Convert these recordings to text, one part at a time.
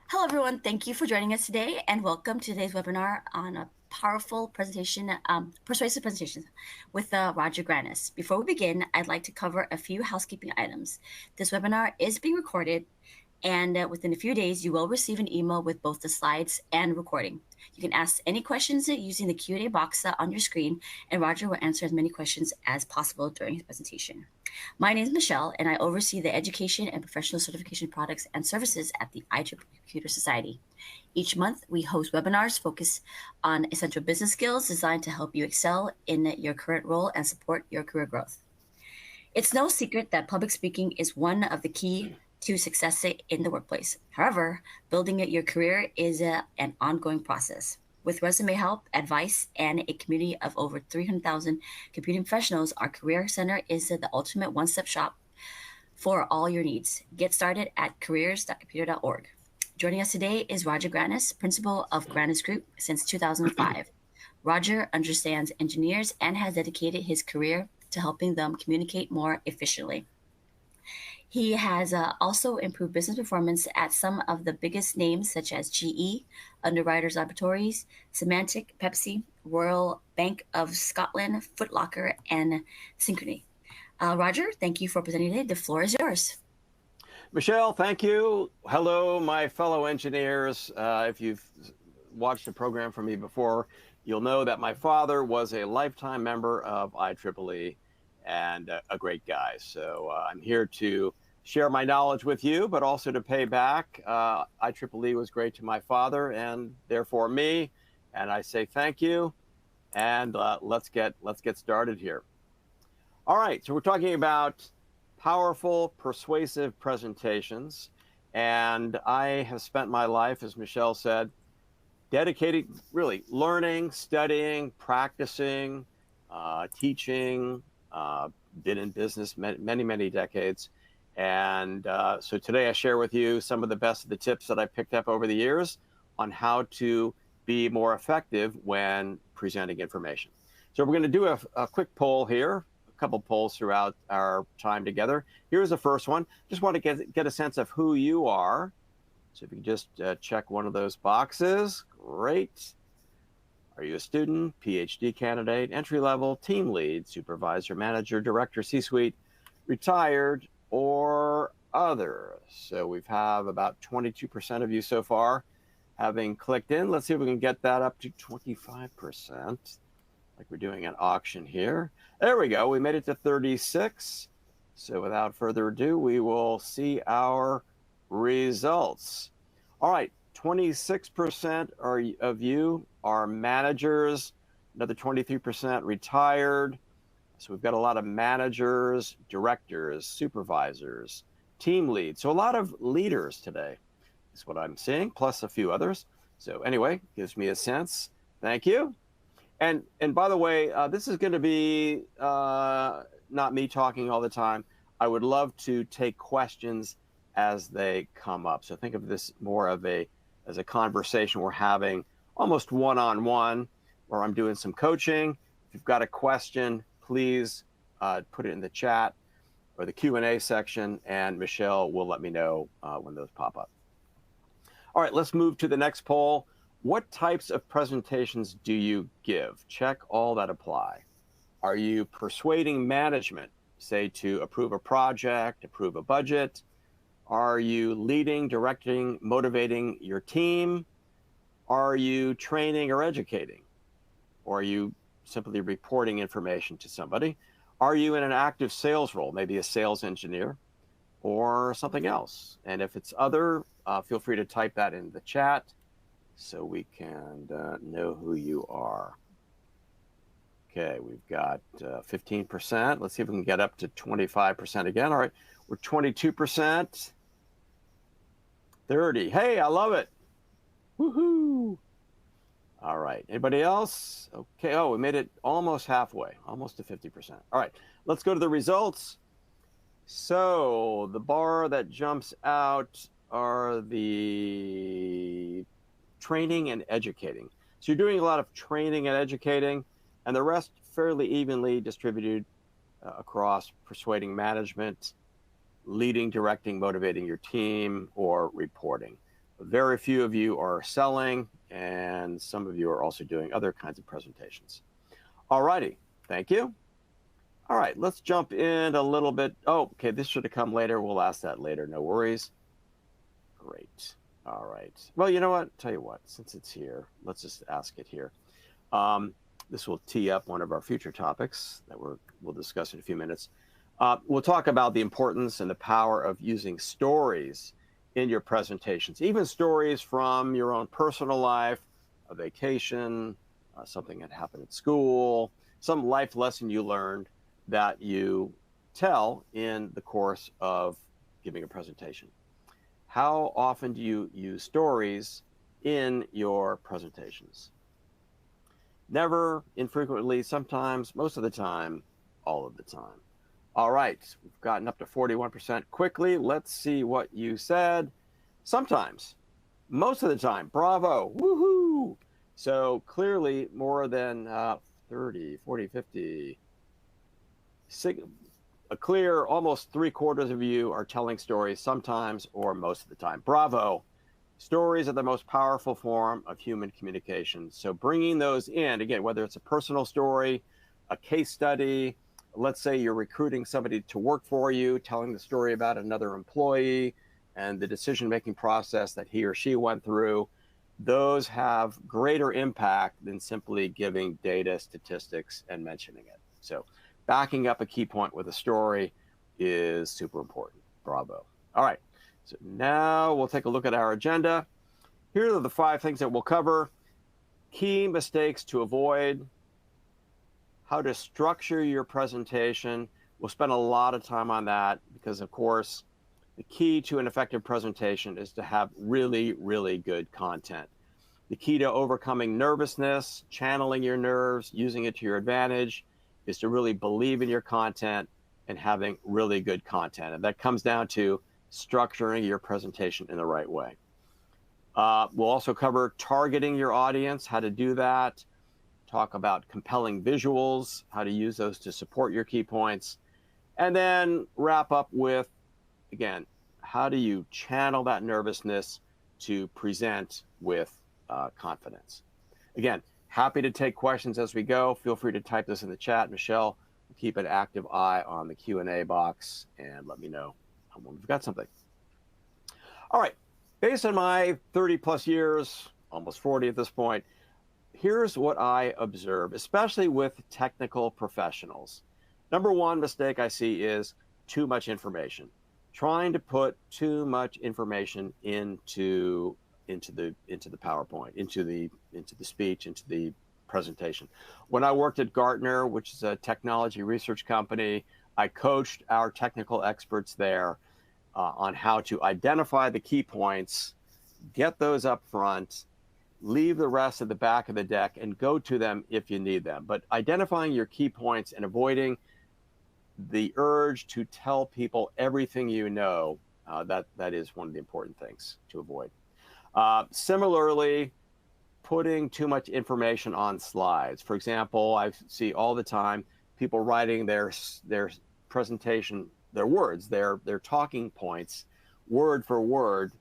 Hello, everyone. Thank you for joining us today, and welcome to today's webinar on a powerful presentation, persuasive presentations with Roger Granis. Before we begin, I'd like to cover a few housekeeping items. This webinar is being recorded, and within a few days, you will receive an email with both the slides and recording. You can ask any questions using the Q&A box on your screen, and Roger will answer as many questions as possible during his presentation. My name is Michelle, and I oversee the education and professional certification products and services at the IEEE Computer Society. Each month, we host webinars focused on essential business skills designed to help you excel in your current role and support your career growth. It's no secret that public speaking is one of the key to success in the workplace. However, building your career is an ongoing process. With resume help, advice, and a community of over 300,000 computing professionals, our Career Center is the ultimate one-stop shop for all your needs. Get started at careers.computer.org. Joining us today is Roger Granis, principal of Granis Group since 2005. Roger understands engineers and has dedicated his career to helping them communicate more efficiently. He has also improved business performance at some of the biggest names such as GE, Underwriters Laboratories, Symantec, Pepsi, Royal Bank of Scotland, Foot Locker, and Synchrony. Roger, thank you for presenting today. The floor is yours. Michelle, thank you. Hello, my fellow engineers. If you've watched the program from me before, you'll know that my father was a lifetime member of IEEE and a great guy. So I'm here to share my knowledge with you, but also to pay back. IEEE was great to my father and therefore me. And I say thank you. And let's get started here. All right, so we're talking about powerful, persuasive presentations. And I have spent my life, as Michelle said, dedicated, really learning, studying, practicing, teaching, been in business many, many decades. And so today I share with you some of the best of the tips that I picked up over the years on how to be more effective when presenting information. So we're going to do a quick poll here. Couple polls throughout our time together. Here's the first one. Just want to get a sense of who you are. So if you can just check one of those boxes, great. Are you a student, PhD candidate, entry level, team lead, supervisor, manager, director, C-suite, retired, or other? So we've about 22% of you so far having clicked in. Let's see if we can get that up to 25%. Like we're doing an auction here. There we go. We made it to 36. So without further ado, we will see our results. All right, 26% of you are managers, another 23% retired. So we've got a lot of managers, directors, supervisors, team leads. So a lot of leaders today is what I'm seeing, plus a few others. So anyway, gives me a sense. Thank you. And by the way, this is going to be not me talking all the time. I would love to take questions as they come up. So think of this more of as a conversation we're having, almost one-on-one, where I'm doing some coaching. If you've got a question, please put it in the chat or the Q&A section, and Michelle will let me know when those pop up. All right, let's move to the next poll. What types of presentations do you give? Check all that apply. Are you persuading management, say to approve a project, approve a budget? Are you leading, directing, motivating your team? Are you training or educating? Or are you simply reporting information to somebody? Are you in an active sales role, maybe a sales engineer or something else? And if it's other, feel free to type that in the chat so we can know who you are. Okay, we've got 15%. Let's see if we can get up to 25% again. All right, we're 22%. 30. Hey, I love it. Woohoo. All right, anybody else? Okay, oh, we made it almost halfway, almost to 50%. All right, let's go to the results. So the bar that jumps out are the training and educating. So you're doing a lot of training and educating, and the rest fairly evenly distributed across persuading management, leading, directing, motivating your team, or reporting. Very few of you are selling, and some of you are also doing other kinds of presentations. All righty, thank you. All right, let's jump in a little bit. Oh, okay, this should have come later. We'll ask that later, no worries. Great. All right. Well, you know what? Tell you what, since it's here, let's just ask it here. This will tee up one of our future topics that we'll discuss in a few minutes. We'll talk about the importance and the power of using stories in your presentations, even stories from your own personal life, a vacation, something that happened at school, some life lesson you learned that you tell in the course of giving a presentation. How often do you use stories in your presentations? Never, infrequently, sometimes, most of the time, all of the time. All right, we've gotten up to 41% quickly. Let's see what you said. Sometimes, most of the time, bravo, woohoo. So clearly more than 30, 40, 50, a clear almost 3/4 of you are telling stories sometimes or most of the time. Bravo. Stories are the most powerful form of human communication. So bringing those in, again, whether it's a personal story, a case study, let's say you're recruiting somebody to work for you, telling the story about another employee and the decision-making process that he or she went through, those have greater impact than simply giving data, statistics, and mentioning it. So backing up a key point with a story is super important. Bravo. All right. So now we'll take a look at our agenda. Here are the 5 things that we'll cover. Key mistakes to avoid, how to structure your presentation. We'll spend a lot of time on that because, of course, the key to an effective presentation is to have really, really good content. The key to overcoming nervousness, channeling your nerves, using it to your advantage, is to really believe in your content and having really good content. And that comes down to structuring your presentation in the right way. We'll also cover targeting your audience, how to do that, talk about compelling visuals, how to use those to support your key points, and then wrap up with, again, how do you channel that nervousness to present with confidence. Again, happy to take questions as we go. Feel free to type this in the chat. Michelle, keep an active eye on the Q&A box and let me know when we've got something. All right, based on my 30 plus years, almost 40 at this point, here's what I observe, especially with technical professionals. Number one mistake I see is too much information. Trying to put too much information into the PowerPoint, into the speech, into the presentation. When I worked at Gartner, which is a technology research company, I coached our technical experts there on how to identify the key points, get those up front, leave the rest at the back of the deck and go to them if you need them. But identifying your key points and avoiding the urge to tell people everything you know, that is one of the important things to avoid. Similarly, putting too much information on slides. For example, I see all the time people writing their presentation, their words, their talking points, word for word,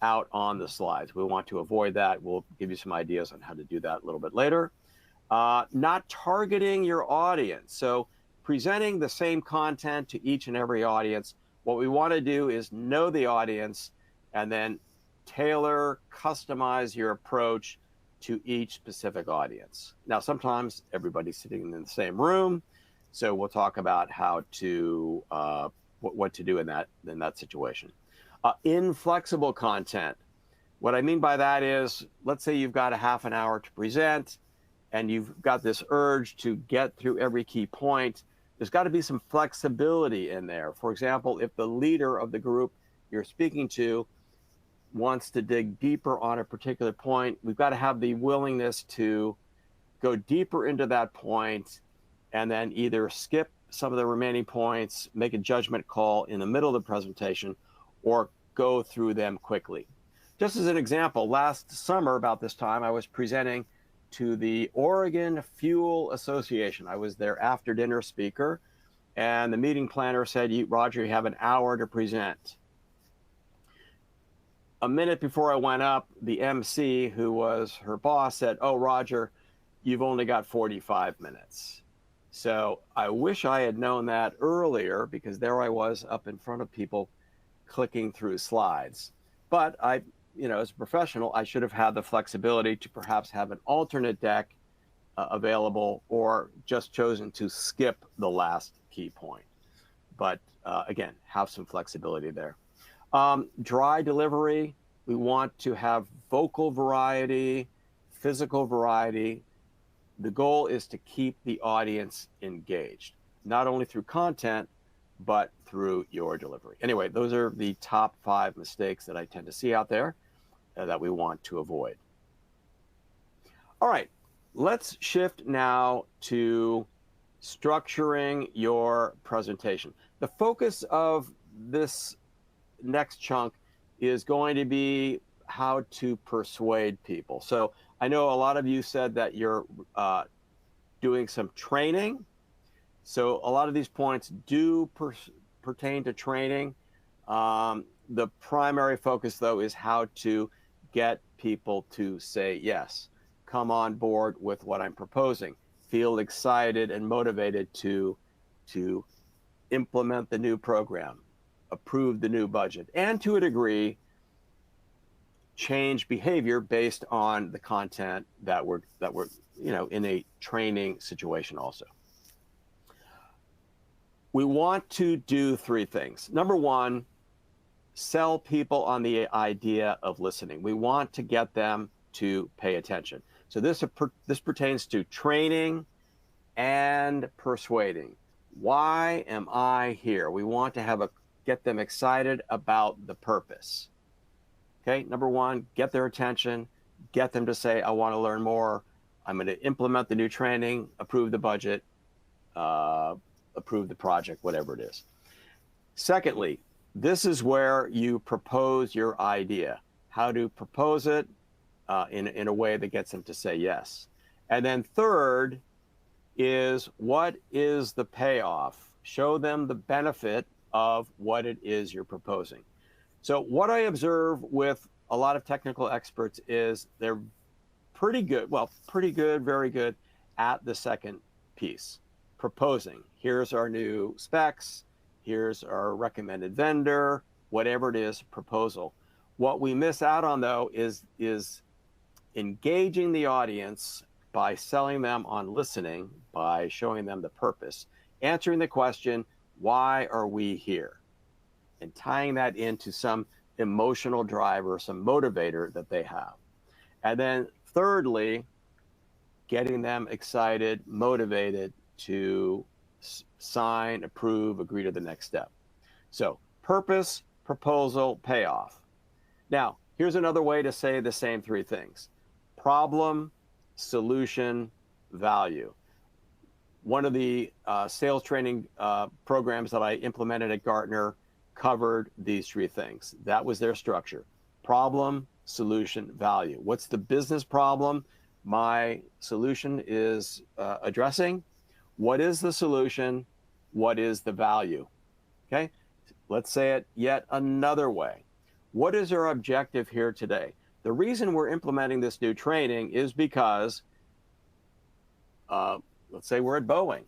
out on the slides. We want to avoid that. We'll give you some ideas on how to do that a little bit later. Not targeting your audience. So presenting the same content to each and every audience. What we want to do is know the audience and then tailor, customize your approach to each specific audience. Now, sometimes everybody's sitting in the same room, so we'll talk about how to what to do in that situation. Inflexible content. What I mean by that is, let's say you've got a half an hour to present and you've got this urge to get through every key point. There's got to be some flexibility in there. For example, if the leader of the group you're speaking to wants to dig deeper on a particular point, we've got to have the willingness to go deeper into that point and then either skip some of the remaining points, make a judgment call in the middle of the presentation, or go through them quickly. Just as an example, last summer about this time, I was presenting to the Oregon Fuel Association. I was their after dinner speaker, and the meeting planner said, Roger, you have an hour to present. a minute before I went up, the MC, who was her boss, said, "Oh, Roger, you've only got 45 minutes." So I wish I had known that earlier, because there I was up in front of people clicking through slides. But as a professional, I should have had the flexibility to perhaps have an alternate deck available, or just chosen to skip the last key point. But again, have some flexibility there. Dry delivery, we want to have vocal variety, physical variety. The goal is to keep the audience engaged, not only through content, but through your delivery. Anyway, those are the top 5 mistakes that I tend to see out there that we want to avoid. All right, let's shift now to structuring your presentation. The focus of this next chunk is going to be how to persuade people. So I know a lot of you said that you're doing some training. So a lot of these points do pertain to training. The primary focus, though, is how to get people to say yes, come on board with what I'm proposing, feel excited and motivated to implement the new program, approve the new budget, and to a degree, change behavior based on the content that we're in a training situation also. We want to do 3 things. Number 1, sell people on the idea of listening. We want to get them to pay attention. So this pertains to training and persuading. Why am I here? We want to get them excited about the purpose. Okay, number 1, get their attention, get them to say, I want to learn more. I'm going to implement the new training, approve the budget, approve the project, whatever it is. Secondly, this is where you propose your idea, how to propose it in a way that gets them to say yes. And then third is, what is the payoff? Show them the benefit of what it is you're proposing. So what I observe with a lot of technical experts is they're pretty good, very good at the second piece, proposing. Here's our new specs, here's our recommended vendor, whatever it is, proposal. What we miss out on, though, is engaging the audience by selling them on listening, by showing them the purpose, answering the question, why are we here? And tying that into some emotional driver, some motivator that they have. And then thirdly, getting them excited, motivated to sign, approve, agree to the next step. So purpose, proposal, payoff. Now, here's another way to say the same 3 things. Problem, solution, value. One of the sales training programs that I implemented at Gartner covered these 3 things. That was their structure. Problem, solution, value. What's the business problem my solution is addressing? What is the solution? What is the value? Okay, let's say it yet another way. What is our objective here today? The reason we're implementing this new training is because, let's say we're at Boeing.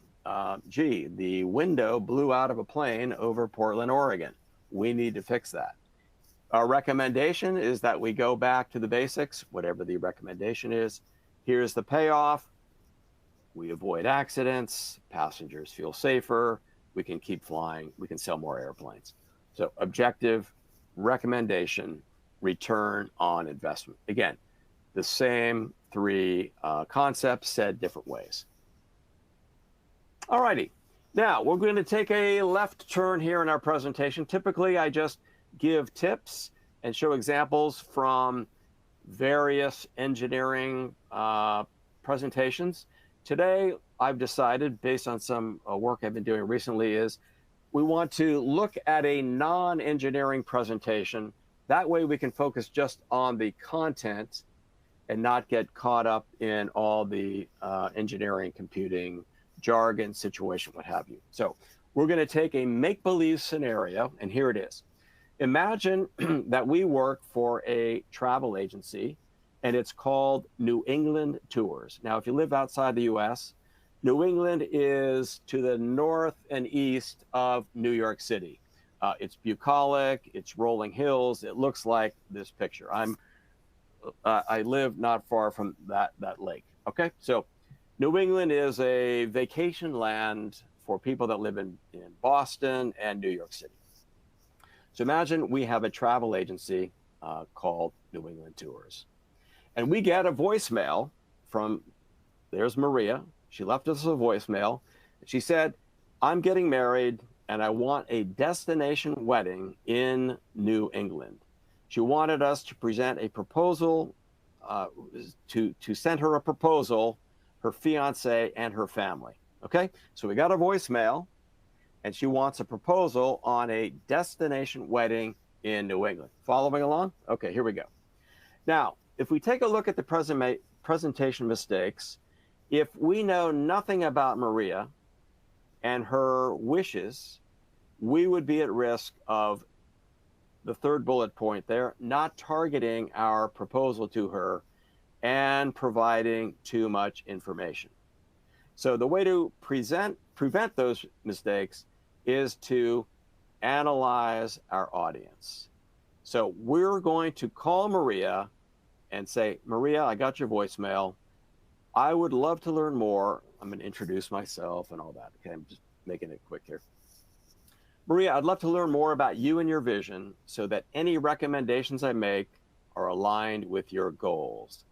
Gee, the window blew out of a plane over Portland, Oregon. We need to fix that. Our recommendation is that we go back to the basics, whatever the recommendation is. Here's the payoff. We avoid accidents, passengers feel safer, we can keep flying, we can sell more airplanes. So objective, recommendation, return on investment. Again, the same 3 concepts said different ways. All righty, now we're going to take a left turn here in our presentation. Typically, I just give tips and show examples from various engineering presentations. Today, I've decided, based on some work I've been doing recently, is we want to look at a non-engineering presentation. That way we can focus just on the content and not get caught up in all the engineering, computing, jargon, situation, what have you. So we're going to take a make-believe scenario, and here it is. Imagine that we work for a travel agency and it's called New England Tours. Now, if you live outside the US, New England is to the north and east of New York City. It's bucolic, it's rolling hills. It looks like this picture. I live not far from that lake. Okay, so New England is a vacation land for people that live in Boston and New York City. So imagine we have a travel agency called New England Tours, and we get a voicemail from, there's Maria. She left us a voicemail. She said, I'm getting married and I want a destination wedding in New England. She wanted us to present a proposal, to send her a proposal, her fiance and her family. Okay, so we got a voicemail and she wants a proposal on a destination wedding in New England. Following along? Okay, here we go. Now, if we take a look at the presentation mistakes, if we know nothing about Maria and her wishes, we would be at risk of the third bullet point there, not targeting our proposal to her and providing too much information. So the way to prevent those mistakes is to analyze our audience. So we're going to call Maria and say, Maria, I got your voicemail. I would love to learn more. I'm going to introduce myself and all that. Okay, I'm just making it quick here. Maria, I'd love to learn more about you and your vision so that any recommendations I make are aligned with your goals.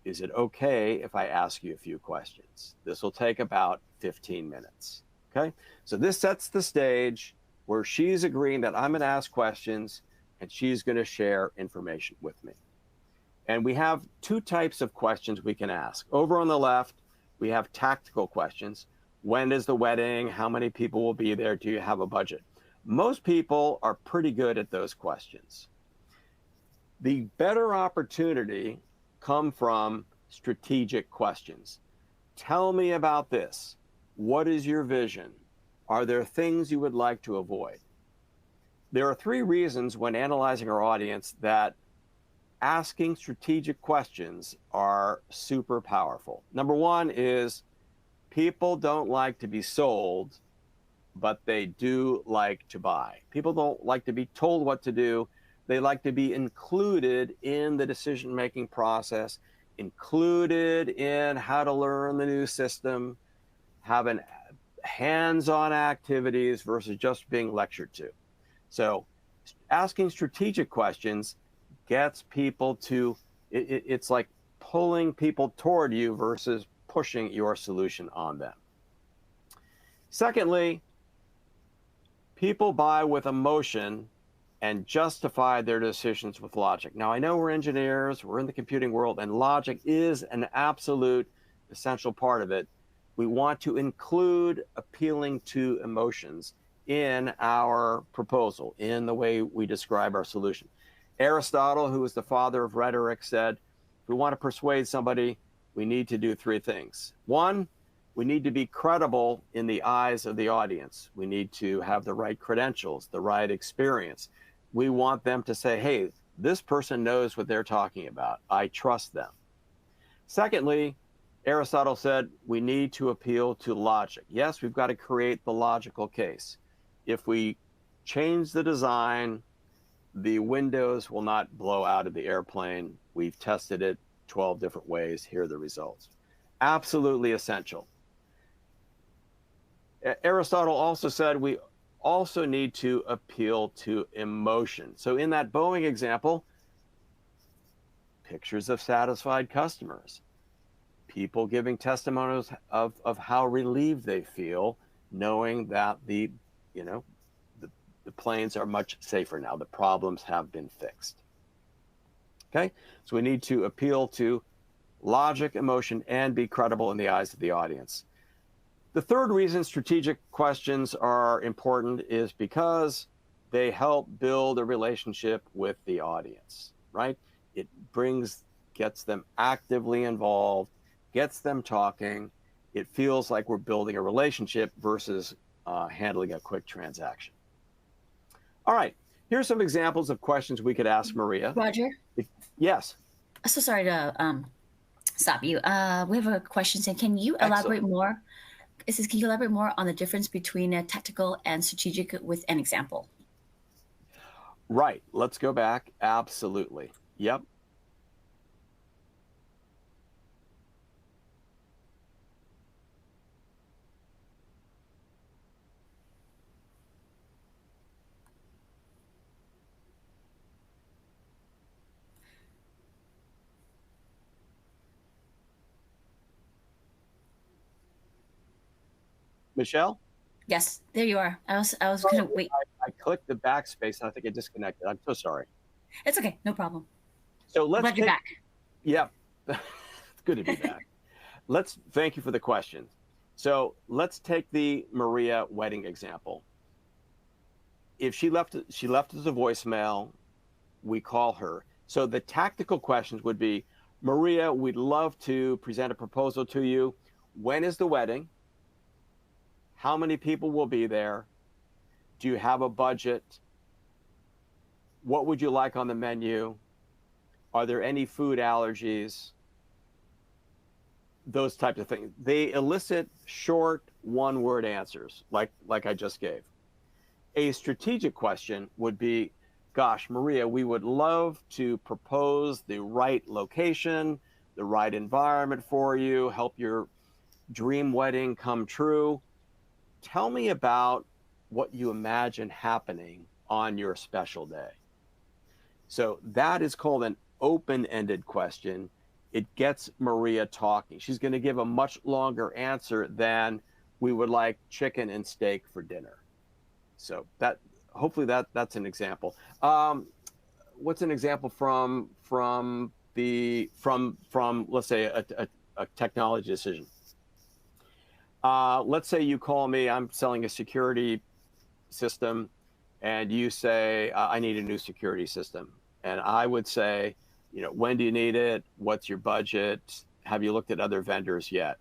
Is it okay if I ask you a few questions? This will take about 15 minutes. Okay, so this sets the stage where she's agreeing that I'm going to ask questions and she's going to share information with me. And we have two types of questions we can ask. Over on the left, we have tactical questions. When is the wedding? How many people will be there? Do you have a budget? Most people are pretty good at those questions. The better opportunity come from strategic questions. Tell me about this. What is your vision? Are there things you would like to avoid? There are three reasons when analyzing our audience that asking strategic questions are super powerful. Number one is people don't like to be sold, but they do like to buy. People don't like to be told what to do. They like to be included in the decision-making process, included in how to learn the new system, having hands-on activities versus just being lectured to. So asking strategic questions gets people to, it's like pulling people toward you versus pushing your solution on them. Secondly, people buy with emotion and justify their decisions with logic. Now, I know we're engineers, we're in the computing world, and logic is an absolute essential part of it. We want to include appealing to emotions in our proposal, in the way we describe our solution. Aristotle, who is the father of rhetoric, said, if we want to persuade somebody, we need to do three things. One, we need to be credible in the eyes of the audience. We need to have the right credentials, the right experience. We want them to say, hey, this person knows what they're talking about. I trust them. Secondly, Aristotle said we need to appeal to logic. Yes, we've got to create the logical case. If we change the design, the windows will not blow out of the airplane. We've tested it 12 different ways. Here are the results. Absolutely essential. Aristotle also said we also need to appeal to emotion. So in that Boeing example, pictures of satisfied customers, people giving testimonials of how relieved they feel, knowing that the planes are much safer now. The problems have been fixed. Okay, so we need to appeal to logic, emotion, and be credible in the eyes of the audience. The third reason strategic questions are important is because they help build a relationship with the audience, right? It gets them actively involved, gets them talking. It feels like we're building a relationship versus handling a quick transaction. All right, Here's some examples of questions we could ask Maria. Roger, If, yes, so sorry to stop you. We have a question saying, can you elaborate excellent. more? It says, can you elaborate more on the difference between a tactical and strategic with an example? Right. Let's go back. Absolutely. Yep. Michelle? Yes, there you are. I was gonna Oh, wait. I clicked the backspace and I think it disconnected. I'm so sorry. It's okay, no problem. So I'm let's glad you're take, back. yep. It's good to be back. Thank you for the question. So let's take the Maria wedding example. If she left us a voicemail, we call her. So the tactical questions would be, Maria, we'd love to present a proposal to you. When is the wedding? How many people will be there? Do you have a budget? What would you like on the menu? Are there any food allergies? Those types of things. They elicit short one-word answers, like I just gave. A strategic question would be, gosh, Maria, we would love to propose the right location, the right environment for you, help your dream wedding come true. Tell me about what you imagine happening on your special day. So that is called an open-ended question. It gets Maria talking. She's going to give a much longer answer than we would like chicken and steak for dinner. So that hopefully that's an example. What's an example from let's say a technology decision? Let's say you call me. I'm selling a security system, and you say I need a new security system, and I would say, when do you need it? What's your budget? Have you looked at other vendors yet?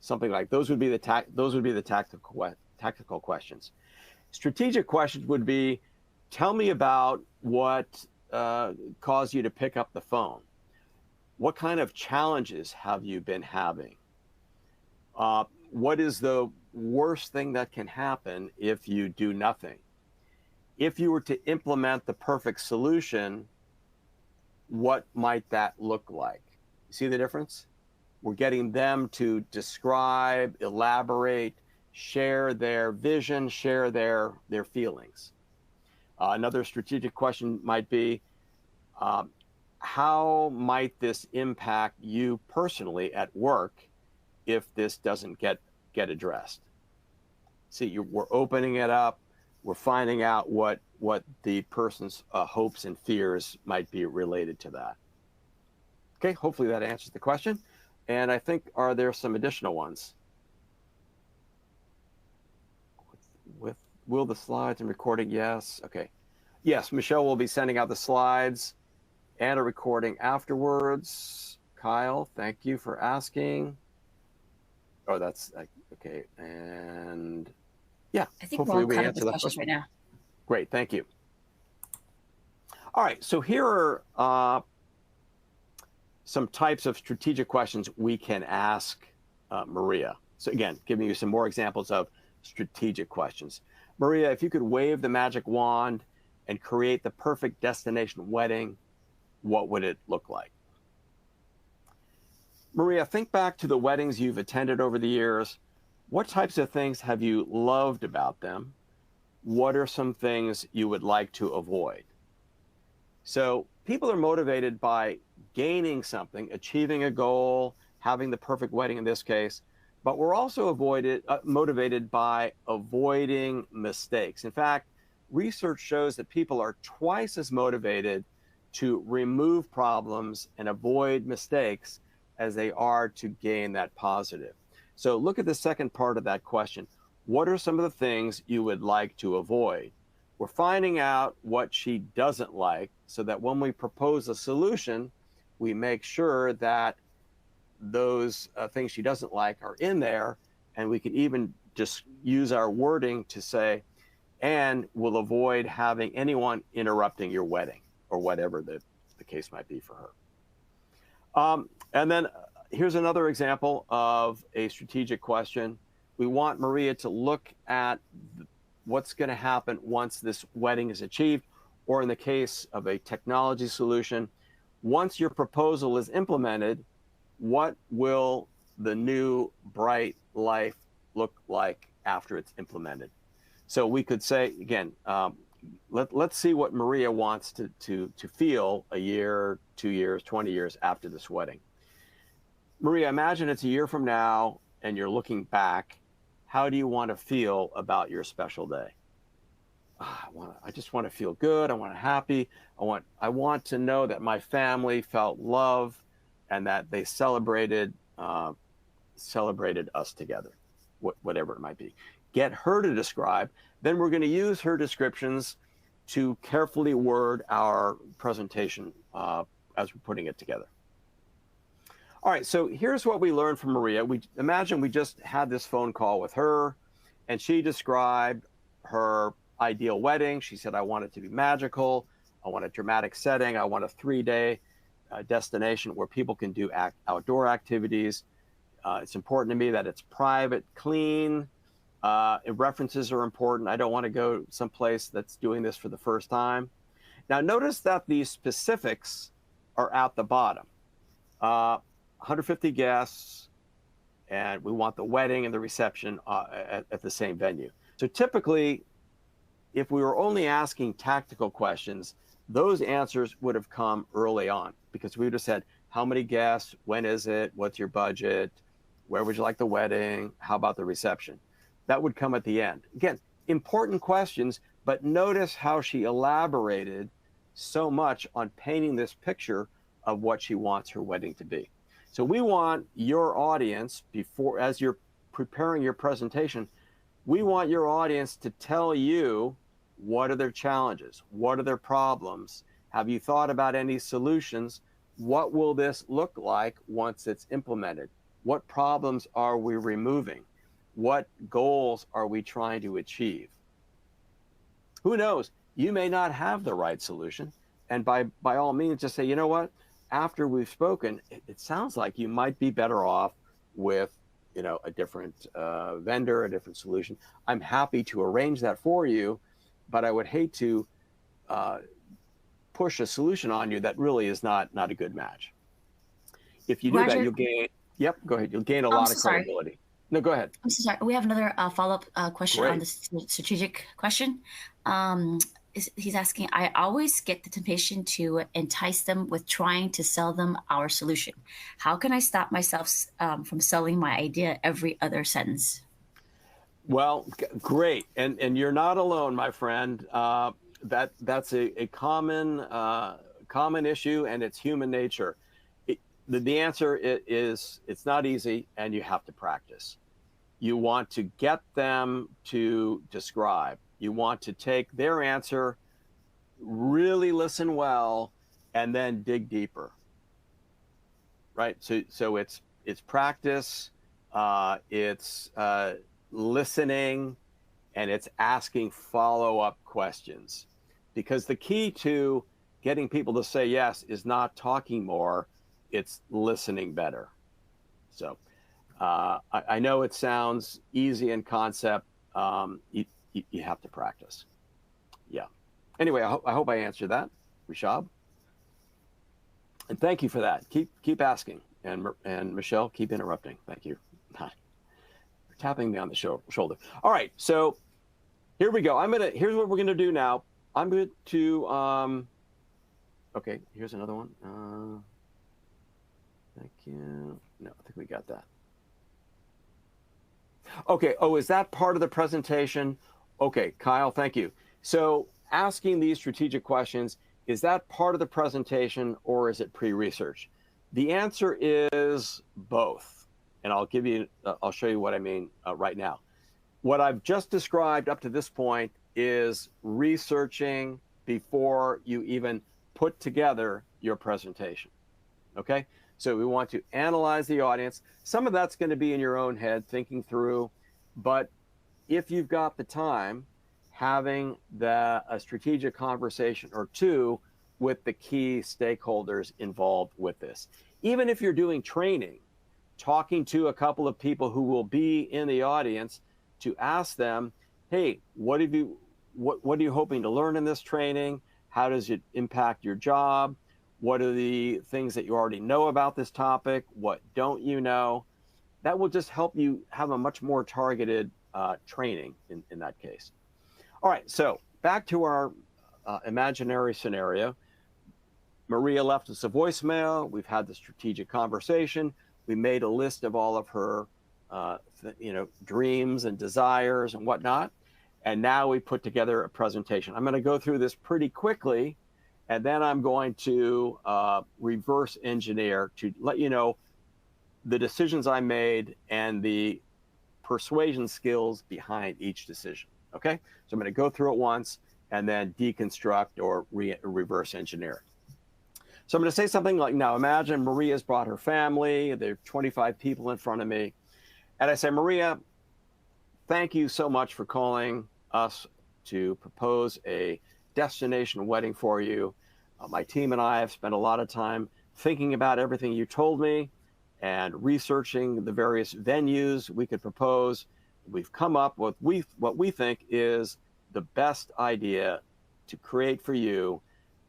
Something like those would be the tactical questions. Strategic questions would be, tell me about what caused you to pick up the phone. What kind of challenges have you been having? What is the worst thing that can happen if you do nothing? If you were to implement the perfect solution, what might that look like? See the difference? We're getting them to describe, elaborate, share their vision, share their feelings. Another strategic question might be, how might this impact you personally at work if this doesn't get addressed? See, we're opening it up. We're finding out what the person's hopes and fears might be related to that. Okay, hopefully that answers the question. And I think, are there some additional ones? Will the slides and recording? Yes. Okay. Yes, Michelle will be sending out the slides and a recording afterwards. Kyle, thank you for asking. Oh, that's okay. And yeah, I think we're hopefully all we caught up answer with that questions first right one. now. Great, thank you. All right, so here are some types of strategic questions we can ask Maria. So again, giving you some more examples of strategic questions. Maria, if you could wave the magic wand and create the perfect destination wedding, what would it look like? Maria, think back to the weddings you've attended over the years. What types of things have you loved about them? What are some things you would like to avoid? So people are motivated by gaining something, achieving a goal, having the perfect wedding in this case, but we're also motivated by avoiding mistakes. In fact, research shows that people are twice as motivated to remove problems and avoid mistakes as they are to gain that positive. So look at the second part of that question. What are some of the things you would like to avoid? We're finding out what she doesn't like so that when we propose a solution, we make sure that those things she doesn't like are in there, and we can even just use our wording to say, and will avoid having anyone interrupting your wedding or whatever the case might be for her. And then here's another example of a strategic question. We want Maria to look at what's going to happen once this wedding is achieved, or in the case of a technology solution, once your proposal is implemented, what will the new bright life look like after it's implemented? So we could say, again, let's see what Maria wants to feel a year, 2 years, 20 years after this wedding. Maria, imagine it's a year from now and you're looking back. How do you want to feel about your special day? I just want to feel good. I want to happy. I want to know that my family felt love and that they celebrated us together, whatever it might be. Get her to describe. Then we're going to use her descriptions to carefully word our presentation as we're putting it together. All right, so here's what we learned from Maria. Imagine we just had this phone call with her, and she described her ideal wedding. She said, I want it to be magical. I want a dramatic setting. I want a 3-day destination where people can do outdoor activities. It's important to me that it's private, clean. References are important. I don't want to go someplace that's doing this for the first time. Now, notice that these specifics are at the bottom. 150 guests, and we want the wedding and the reception at the same venue. So typically, if we were only asking tactical questions, those answers would have come early on, because we would have said, how many guests, when is it, what's your budget, where would you like the wedding, how about the reception? That would come at the end. Again, important questions, but notice how she elaborated so much on painting this picture of what she wants her wedding to be. So we want your audience, as you're preparing your presentation, we want your audience to tell you, what are their challenges? What are their problems? Have you thought about any solutions? What will this look like once it's implemented? What problems are we removing? What goals are we trying to achieve? Who knows? You may not have the right solution. And by all means, just say, you know what? After we've spoken, it sounds like you might be better off with, a different vendor, a different solution. I'm happy to arrange that for you, but I would hate to push a solution on you that really is not a good match. If you do Roger, that, you'll gain. Yep, go ahead. You'll gain a lot of credibility. No, go ahead. I'm so sorry. We have another follow-up question on Great. this strategic question. He's asking, I always get the temptation to entice them with trying to sell them our solution. How can I stop myself from selling my idea every other sentence? Well, great. And you're not alone, my friend. That's a common issue, and it's human nature. The answer is it's not easy, and you have to practice. You want to get them to describe. You want to take their answer, really listen well, and then dig deeper. Right? So it's practice, it's listening, and it's asking follow-up questions. Because the key to getting people to say yes is not talking more, it's listening better. So I know it sounds easy in concept. You have to practice. Yeah. Anyway, I hope I answered that, Rishab. And thank you for that. Keep asking. And Michelle, keep interrupting. Thank you. You're tapping me on the shoulder. All right. So here we go. Here's what we're gonna do now. I'm going to okay, here's another one. Thank you. No, I think we got that. Okay. Oh, is that part of the presentation? Okay, Kyle, thank you. So asking these strategic questions, is that part of the presentation or is it pre-research? The answer is both. And I'll show you what I mean right now. What I've just described up to this point is researching before you even put together your presentation. Okay? So we want to analyze the audience. Some of that's going to be in your own head, thinking through, but if you've got the time, having a strategic conversation or two with the key stakeholders involved with this. Even if you're doing training, talking to a couple of people who will be in the audience to ask them, hey, what are you hoping to learn in this training? How does it impact your job? What are the things that you already know about this topic? What don't you know? That will just help you have a much more targeted training in that case. All right, so back to our imaginary scenario. Maria left us a voicemail. We've had the strategic conversation. We made a list of all of her dreams and desires and whatnot. And now we put together a presentation. I'm going to go through this pretty quickly, and then I'm going to reverse engineer to let you know the decisions I made and the persuasion skills behind each decision. Okay, so I'm going to go through it once and then deconstruct or reverse engineer. So I'm going to say something like, now imagine Maria's brought her family, there are 25 people in front of me. And I say, Maria, thank you so much for calling us to propose a destination wedding for you. My team and I have spent a lot of time thinking about everything you told me and researching the various venues we could propose. We've come up with what we think is the best idea to create for you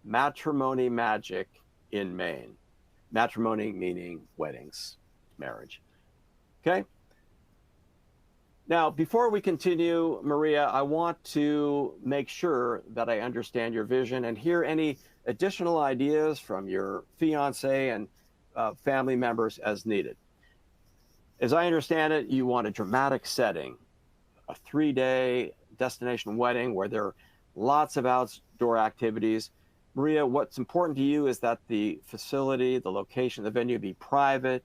matrimony magic in Maine. Matrimony meaning weddings, marriage. Okay? Now, before we continue, Maria, I want to make sure that I understand your vision and hear any additional ideas from your fiance and family members as needed. As I understand it, you want a dramatic setting, a 3-day destination wedding where there are lots of outdoor activities. Maria, what's important to you is that the facility, the location, the venue be private,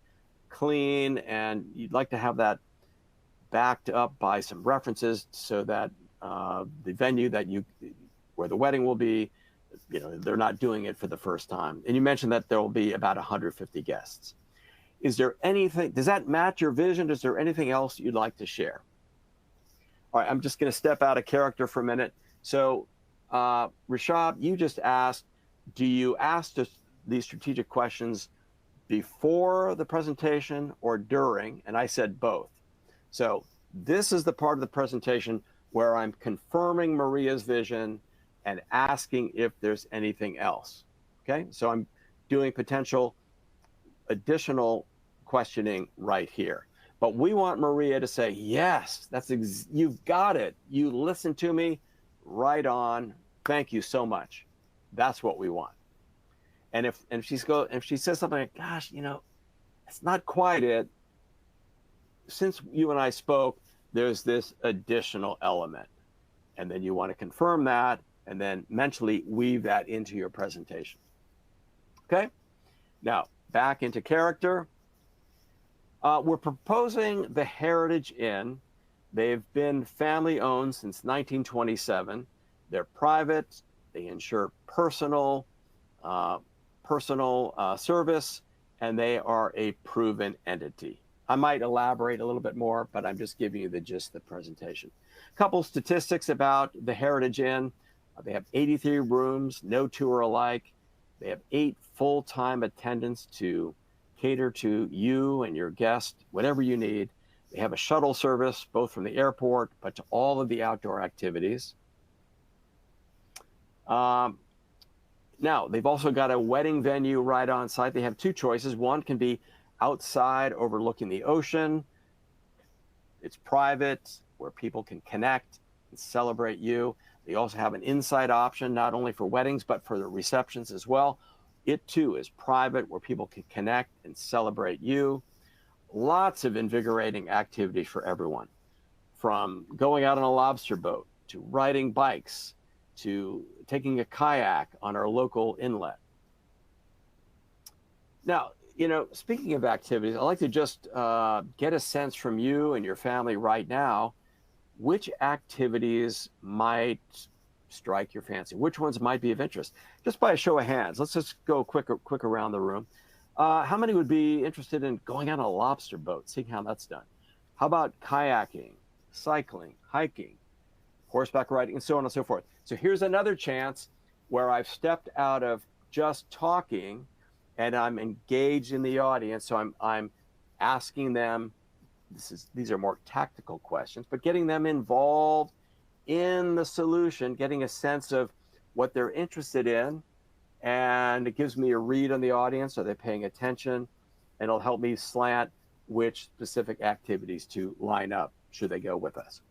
clean, and you'd like to have that backed up by some references so that the venue where the wedding will be, they're not doing it for the first time. And you mentioned that there will be about 150 guests. Is there anything, does that match your vision? Is there anything else you'd like to share? All right, I'm just going to step out of character for a minute. So, Rishab, you just asked, do you ask these strategic questions before the presentation or during? And I said both. So this is the part of the presentation where I'm confirming Maria's vision and asking if there's anything else. Okay, so I'm doing potential additional questioning right here. But we want Maria to say, yes, you've got it. You listened to me, right on. Thank you so much. That's what we want. And if she says something like, gosh, it's not quite it. Since you and I spoke, there's this additional element. And then you want to confirm that and then mentally weave that into your presentation. Okay? Now, back into character. We're proposing the Heritage Inn. They've been family owned since 1927. They're private. They ensure personal service, and they are a proven entity. I might elaborate a little bit more, but I'm just giving you the gist of the presentation. A couple statistics about the Heritage Inn. They have 83 rooms, no two are alike. They have 8 full-time attendants to cater to you and your guest, whatever you need. They have a shuttle service, both from the airport, but to all of the outdoor activities. Now, they've also got a wedding venue right on site. They have 2 choices. One can be outside overlooking the ocean. It's private, where people can connect and celebrate you. They also have an inside option, not only for weddings, but for the receptions as well. It too is private, where people can connect and celebrate you. Lots of invigorating activities for everyone, from going out on a lobster boat, to riding bikes, to taking a kayak on our local inlet. Now, speaking of activities, I'd like to just get a sense from you and your family right now, which activities might strike your fancy? Which ones might be of interest? Just by a show of hands, let's just go quick around the room. How many would be interested in going on a lobster boat, seeing how that's done? How about kayaking, cycling, hiking, horseback riding, and so on and so forth. So here's another chance where I've stepped out of just talking and I'm engaged in the audience. So I'm asking them, these are more tactical questions, but getting them involved in the solution, getting a sense of what they're interested in. And it gives me a read on the audience. Are they paying attention? And it'll help me slant which specific activities to line up should they go with us.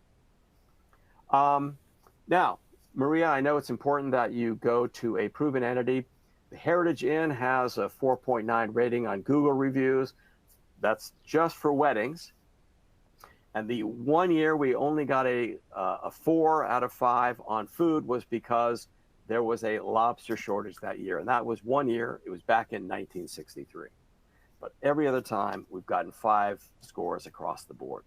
Now, Maria, I know it's important that you go to a proven entity. The Heritage Inn has a 4.9 rating on Google reviews. That's just for weddings. And the 1 year we only got a 4 out of 5 on food was because there was a lobster shortage that year. And that was 1 year. It was back in 1963. But every other time, we've gotten 5 scores across the board.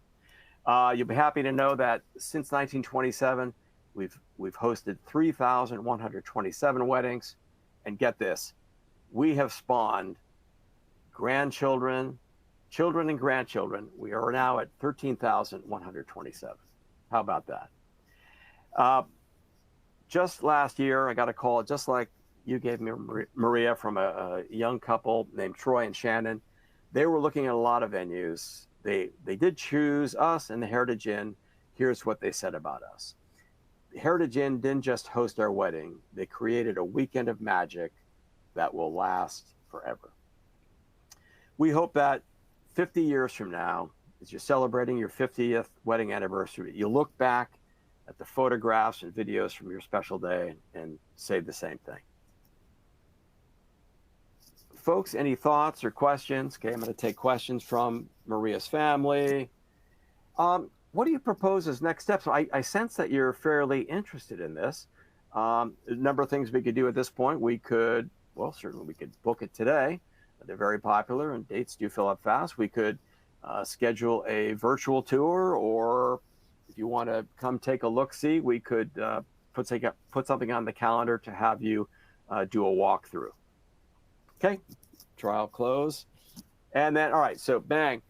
You'll be happy to know that since 1927, we've hosted 3,127 weddings. And get this, we have spawned grandchildren, children and grandchildren. We are now at 13,127. How about that? Just last year, I got a call, just like you gave me, Maria, from a young couple named Troy and Shannon. They were looking at a lot of venues. They did choose us and the Heritage Inn. Here's what they said about us. The Heritage Inn didn't just host our wedding. They created a weekend of magic that will last forever. We hope that 50 years from now, as you're celebrating your 50th wedding anniversary, you look back at the photographs and videos from your special day and say the same thing. Folks, any thoughts or questions? Okay, I'm going to take questions from Maria's family. What do you propose as next steps? I sense that you're fairly interested in this. A number of things we could do at this point. We could, well, certainly we could book it today. They're very popular and dates do fill up fast. We could schedule a virtual tour, or if you want to come take a look-see, we could put something on the calendar to have you do a walkthrough. Okay, trial close. And then, all right, so bang.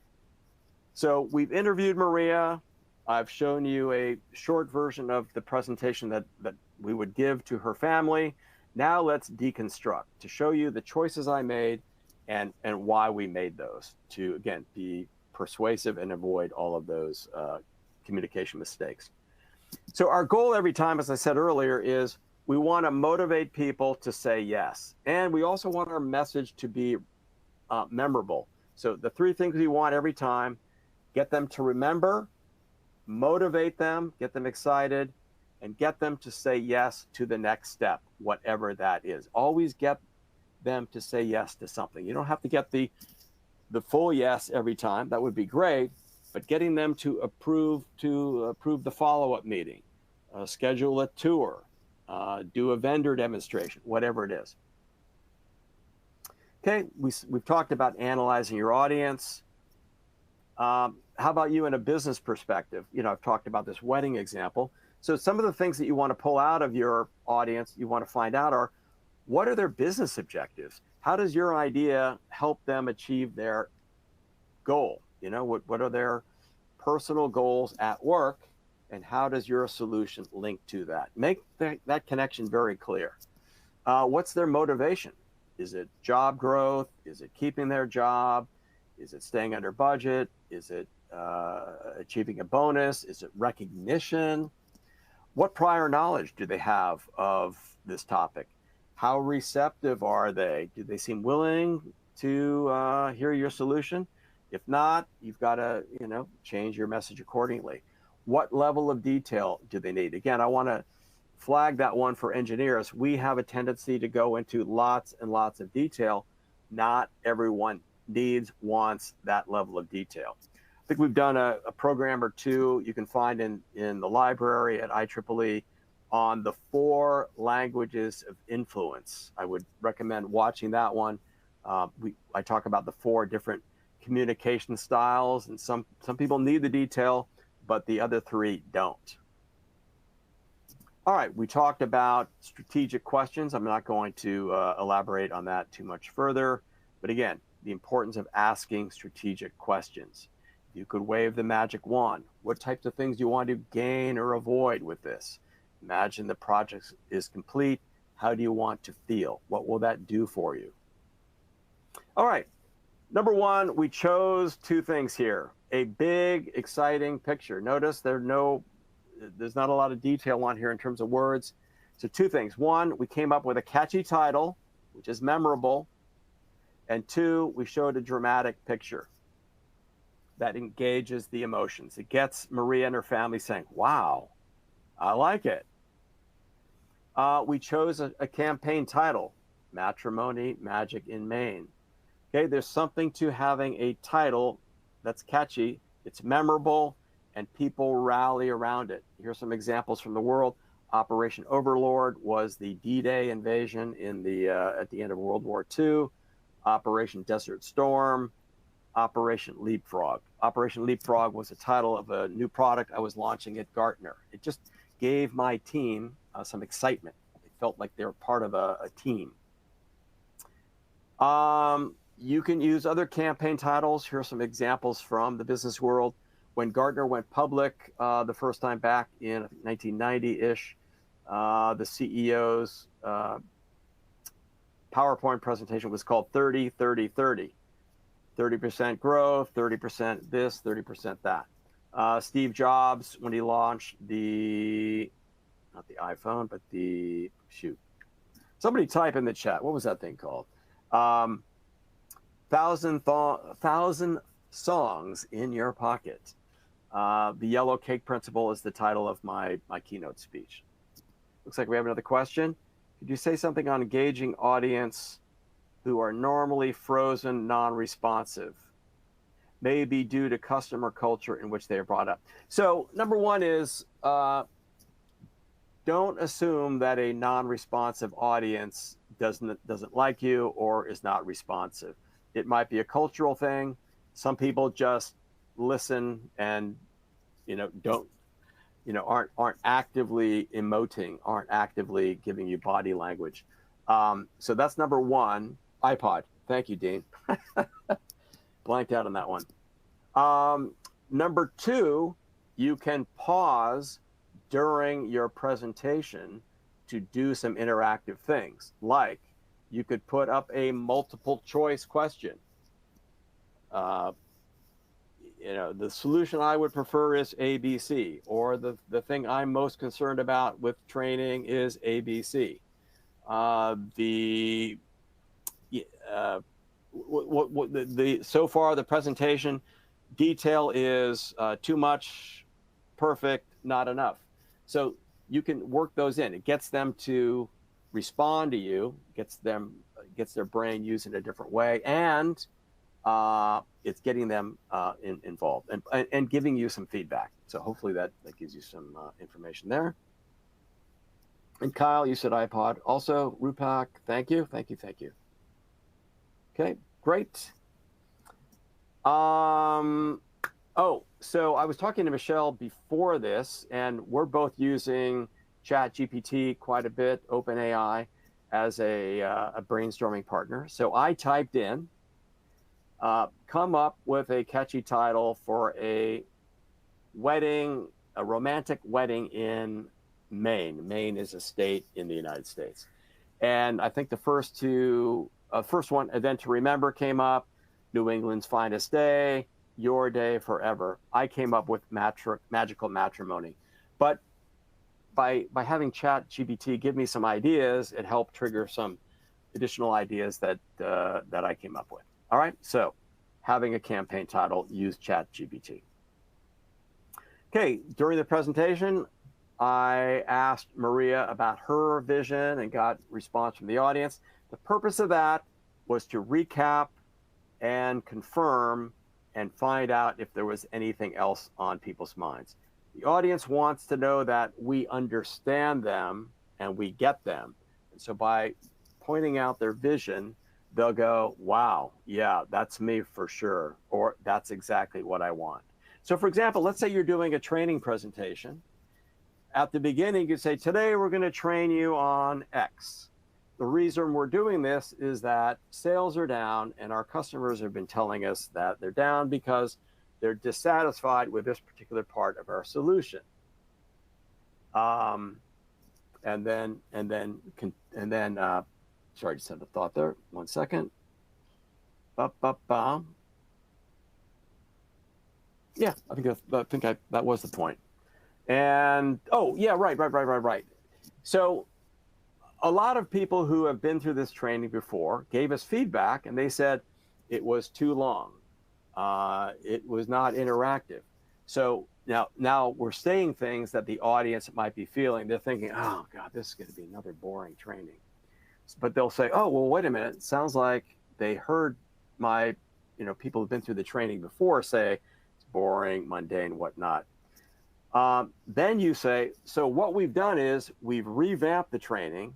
So we've interviewed Maria. I've shown you a short version of the presentation that we would give to her family. Now let's deconstruct to show you the choices I made and why we made those to, again, be persuasive and avoid all of those communication mistakes. So our goal every time, as I said earlier, is we want to motivate people to say yes. And we also want our message to be memorable. So the 3 things we want every time: get them to remember, motivate them, get them excited, and get them to say yes to the next step, whatever that is. Always get them to say yes to something. You don't have to get the full yes every time. That would be great, but getting them to approve the follow-up meeting, schedule a tour, do a vendor demonstration, whatever it is. Okay, we've talked about analyzing your audience. How about you in a business perspective? You know, I've talked about this wedding example. So some of the things that you want to pull out of your audience, you want to find out are, what are their business objectives? How does your idea help them achieve their goal? You know, what are their personal goals at work, and how does your solution link to that? Make that connection very clear. What's their motivation? Is it job growth? Is it keeping their job? Is it staying under budget? Is it achieving a bonus? Is it recognition? What prior knowledge do they have of this topic? How receptive are they? Do they seem willing to hear your solution? If not, you've got to, change your message accordingly. What level of detail do they need? Again, I want to flag that one for engineers. We have a tendency to go into lots and lots of detail. Not everyone wants that level of detail. I think we've done a program or two you can find in the library at IEEE on the 4 languages of influence. I would recommend watching that one. I talk about the 4 different communication styles, and some people need the detail, but the other 3 don't. All right, we talked about strategic questions. I'm not going to elaborate on that too much further, but again, the importance of asking strategic questions. You could wave the magic wand. What types of things do you want to gain or avoid with this? Imagine the project is complete. How do you want to feel? What will that do for you? All right. Number one, we chose two things here. A big, exciting picture. Notice there's not a lot of detail on here in terms of words. So two things. One, we came up with a catchy title, which is memorable. And two, we showed a dramatic picture that engages the emotions. It gets Maria and her family saying, wow, I like it. We chose a campaign title, Matrimony Magic in Maine. Okay, there's something to having a title that's catchy, it's memorable, and people rally around it. Here's some examples from the world. Operation Overlord was the D-Day invasion at the end of World War II. Operation Desert Storm, Operation Leapfrog. Operation Leapfrog was the title of a new product I was launching at Gartner. It just gave my team some excitement. They felt like they were part of a team. You can use other campaign titles. Here are some examples from the business world. When Gartner went public the first time back in 1990-ish, the CEO's PowerPoint presentation was called 30, 30, 30. 30% growth, 30% this, 30% that. Steve Jobs, when he launched not the iPhone, but somebody type in the chat. What was that thing called? 1,000 songs in your pocket. The yellow cake principle is the title of my keynote speech. Looks like we have another question. Could you say something on engaging audience who are normally frozen, non-responsive? Maybe due to customer culture in which they are brought up. So number one is don't assume that a non-responsive audience doesn't like you or is not responsive. It might be a cultural thing. Some people just listen and aren't actively emoting, aren't actively giving you body language. So that's number one. iPod. Thank you, Dean. Blanked out on that one. Number two, you can pause during your presentation to do some interactive things. Like you could put up a multiple choice question. The solution I would prefer is ABC, or the thing I'm most concerned about with training is ABC. So far the presentation detail is too much, perfect, not enough. So you can work those in. It gets them to respond to you, gets their brain used in a different way, and it's getting them involved and giving you some feedback. So hopefully that gives you some information there. And Kyle, you said iPod. Also, Rupak, thank you. Okay, great. So I was talking to Michelle before this, and we're both using ChatGPT quite a bit, OpenAI, as a brainstorming partner. So I typed in, come up with a catchy title for a romantic wedding in Maine. Maine is a state in the United States. And I think the first one, Event to Remember, came up, New England's Finest Day, Your Day Forever. I came up with Magical Matrimony. But by having ChatGPT give me some ideas, it helped trigger some additional ideas that I came up with. All right, so having a campaign title, use ChatGPT. Okay, during the presentation, I asked Maria about her vision and got response from the audience. The purpose of that was to recap and confirm and find out if there was anything else on people's minds. The audience wants to know that we understand them and we get them. And so by pointing out their vision, they'll go, wow, yeah, that's me for sure, or that's exactly what I want. So for example, let's say you're doing a training presentation. At the beginning, you say, today we're going to train you on X. The reason we're doing this is that sales are down and our customers have been telling us that they're down because they're dissatisfied with this particular part of our solution. And then, sorry, just had a thought there. 1 second. Yeah, I think that was the point. And oh yeah, right. So a lot of people who have been through this training before gave us feedback, and they said it was too long. It was not interactive. So now we're saying things that the audience might be feeling. They're thinking, oh God, this is going to be another boring training. But they'll say, oh, well, wait a minute. It sounds like they heard my, people who've been through the training before say it's boring, mundane, whatnot. Then you say, so what we've done is we've revamped the training.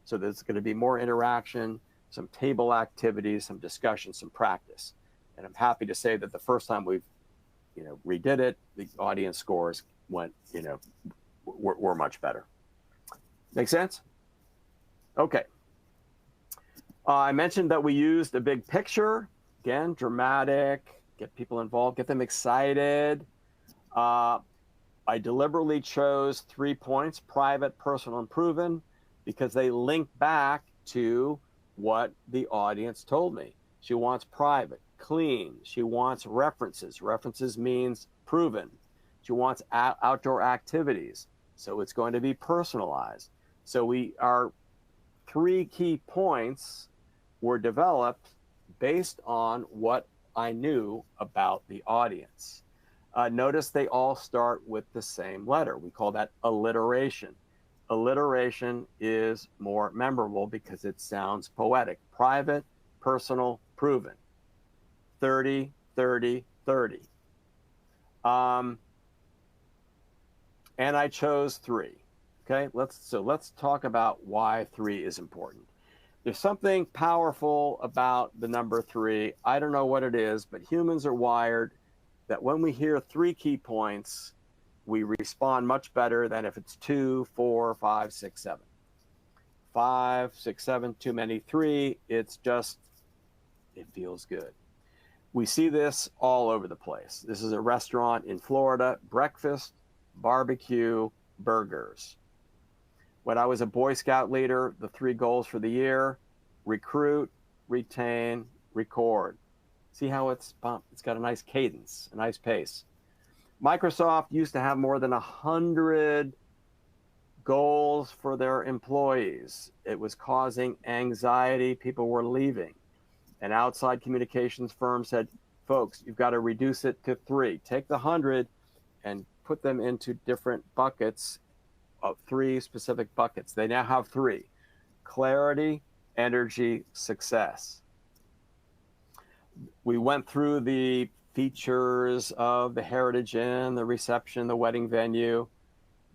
So there's going to be more interaction, some table activities, some discussion, some practice. And I'm happy to say that the first time we've, redid it, the audience scores went, were much better. Make sense? Okay. I mentioned that we used a big picture. Again, dramatic, get people involved, get them excited. I deliberately chose 3 points, private, personal, and proven, because they link back to what the audience told me. She wants private, clean. She wants references. References means proven. She wants outdoor activities. So it's going to be personalized. So our 3 key points were developed based on what I knew about the audience. Notice they all start with the same letter. We call that alliteration. Alliteration is more memorable because it sounds poetic. Private, personal, proven. 30, 30, 30. And I chose 3. Okay, let's talk about why 3 is important. There's something powerful about the number 3. I don't know what it is, but humans are wired that when we hear 3 key points, we respond much better than if it's 2, 4, 5, 6, 7. 5, 6, 7, too many. 3, it feels good. We see this all over the place. This is a restaurant in Florida, breakfast, barbecue, burgers. When I was a Boy Scout leader, the 3 goals for the year: recruit, retain, record. See how it's got a nice cadence, a nice pace. Microsoft used to have more than 100 goals for their employees. It was causing anxiety. People were leaving. An outside communications firm said, folks, you've got to reduce it to 3. Take the 100 and put them into different buckets of 3 specific buckets. They now have 3: clarity, energy, success. We went through the features of the Heritage Inn, the reception, the wedding venue.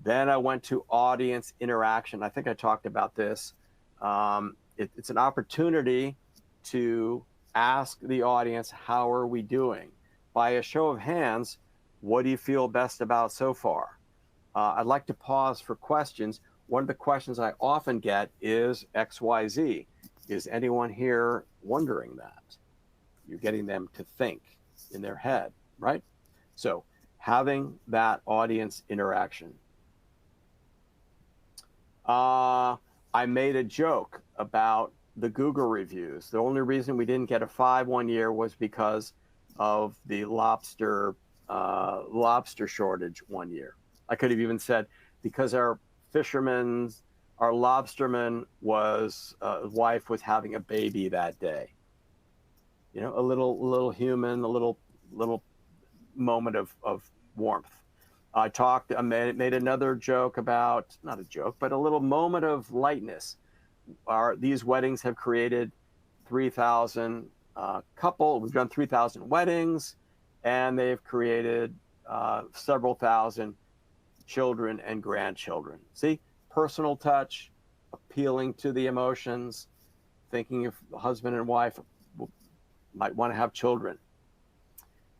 Then I went to audience interaction. I think I talked about this. It's an opportunity to ask the audience, how are we doing? By a show of hands, what do you feel best about so far? I'd like to pause for questions. One of the questions I often get is XYZ. Is anyone here wondering that? You're getting them to think in their head, right? So having that audience interaction. I made a joke about the Google reviews. The only reason we didn't get a 5 one year was because of the lobster shortage one year. I could have even said because our lobsterman wife was having a baby that day. A little human, a little moment of warmth. I made another joke about, not a joke, but a little moment of lightness. These weddings have created 3,000 we've done 3,000 weddings, and they've created several thousand children and grandchildren. See, personal touch, appealing to the emotions, thinking if the husband and wife might want to have children.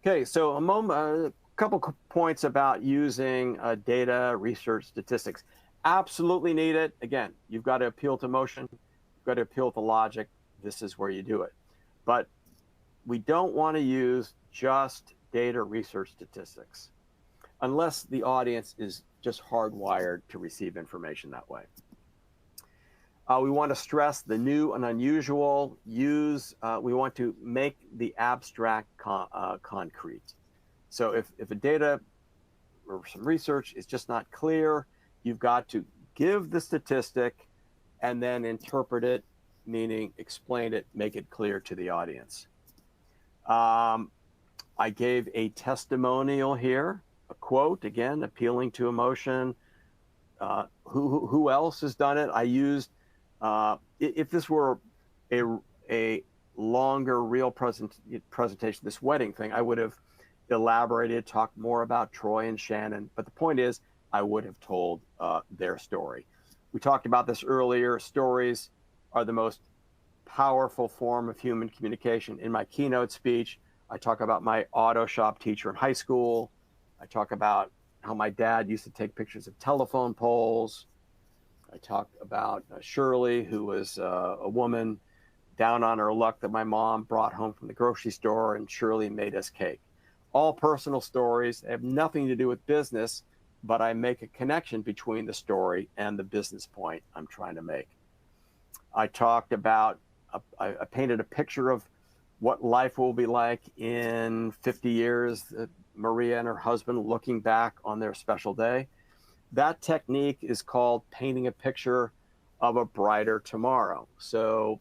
Okay, so a couple points about using data, research, statistics. Absolutely need it. Again, you've got to appeal to emotion, you've got to appeal to logic. This is where you do it. But we don't want to use just data, research, statistics, unless the audience is just hardwired to receive information that way. We want to stress the new and unusual. We want to make the abstract concrete. So if a data or some research is just not clear, you've got to give the statistic and then interpret it, meaning explain it, make it clear to the audience. I gave a testimonial here, a quote, again, appealing to emotion. Who else has done it? I used, if this were a longer real presentation, this wedding thing, I would have elaborated, talked more about Troy and Shannon. But the point is, I would have told their story. We talked about this earlier. Stories are the most powerful form of human communication. In my keynote speech, I talk about my auto shop teacher in high school. I talk about how my dad used to take pictures of telephone poles. I talked about Shirley, who was a woman down on her luck that my mom brought home from the grocery store, and Shirley made us cake. All personal stories. They have nothing to do with business, but I make a connection between the story and the business point I'm trying to make. I talked about, I painted a picture of what life will be like in 50 years, Maria and her husband looking back on their special day. That technique is called painting a picture of a brighter tomorrow. So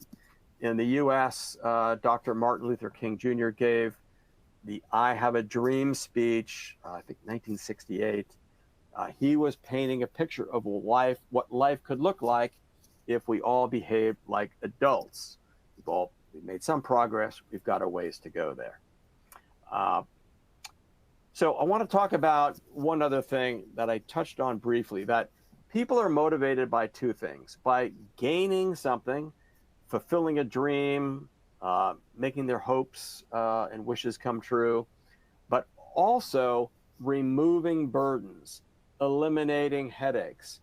in the US, Dr. Martin Luther King Jr. gave the I Have a Dream speech, I think 1968. He was painting a picture of what life could look like if we all behaved like adults. We've made some progress. We've got a ways to go there. So I want to talk about one other thing that I touched on briefly, that people are motivated by two things: by gaining something, fulfilling a dream, making their hopes and wishes come true, but also removing burdens, eliminating headaches,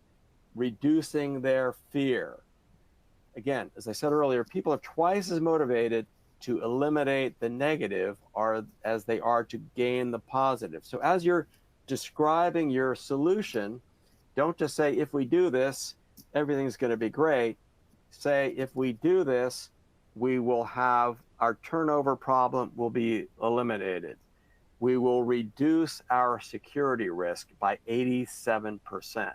reducing their fear. Again, as I said earlier, people are twice as motivated to eliminate the negative as they are to gain the positive. So as you're describing your solution, don't just say, if we do this, everything's going to be great. Say, if we do this, we will have our turnover problem will be eliminated. We will reduce our security risk by 87%.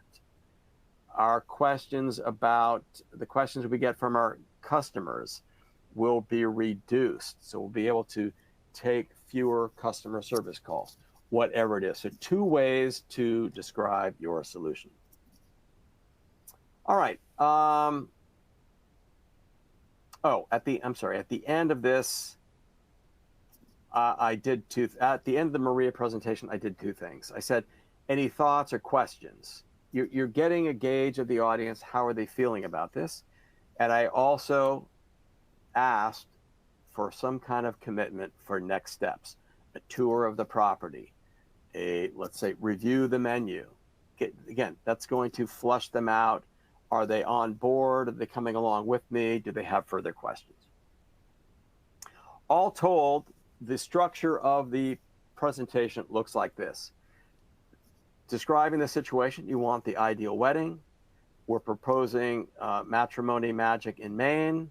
Our questions about the questions we get from our customers will be reduced. So we'll be able to take fewer customer service calls, whatever it is. So two ways to describe your solution. All right. At the end of this, at the end of the Maria presentation, I did two things. I said, any thoughts or questions? You're getting a gauge of the audience. How are they feeling about this? And I also asked for some kind of commitment for next steps, a tour of the property, let's say, review the menu. Again, that's going to flush them out. Are they on board? Are they coming along with me? Do they have further questions? All told, the structure of the presentation looks like this. Describing the situation, you want the ideal wedding. We're proposing matrimony magic in Maine,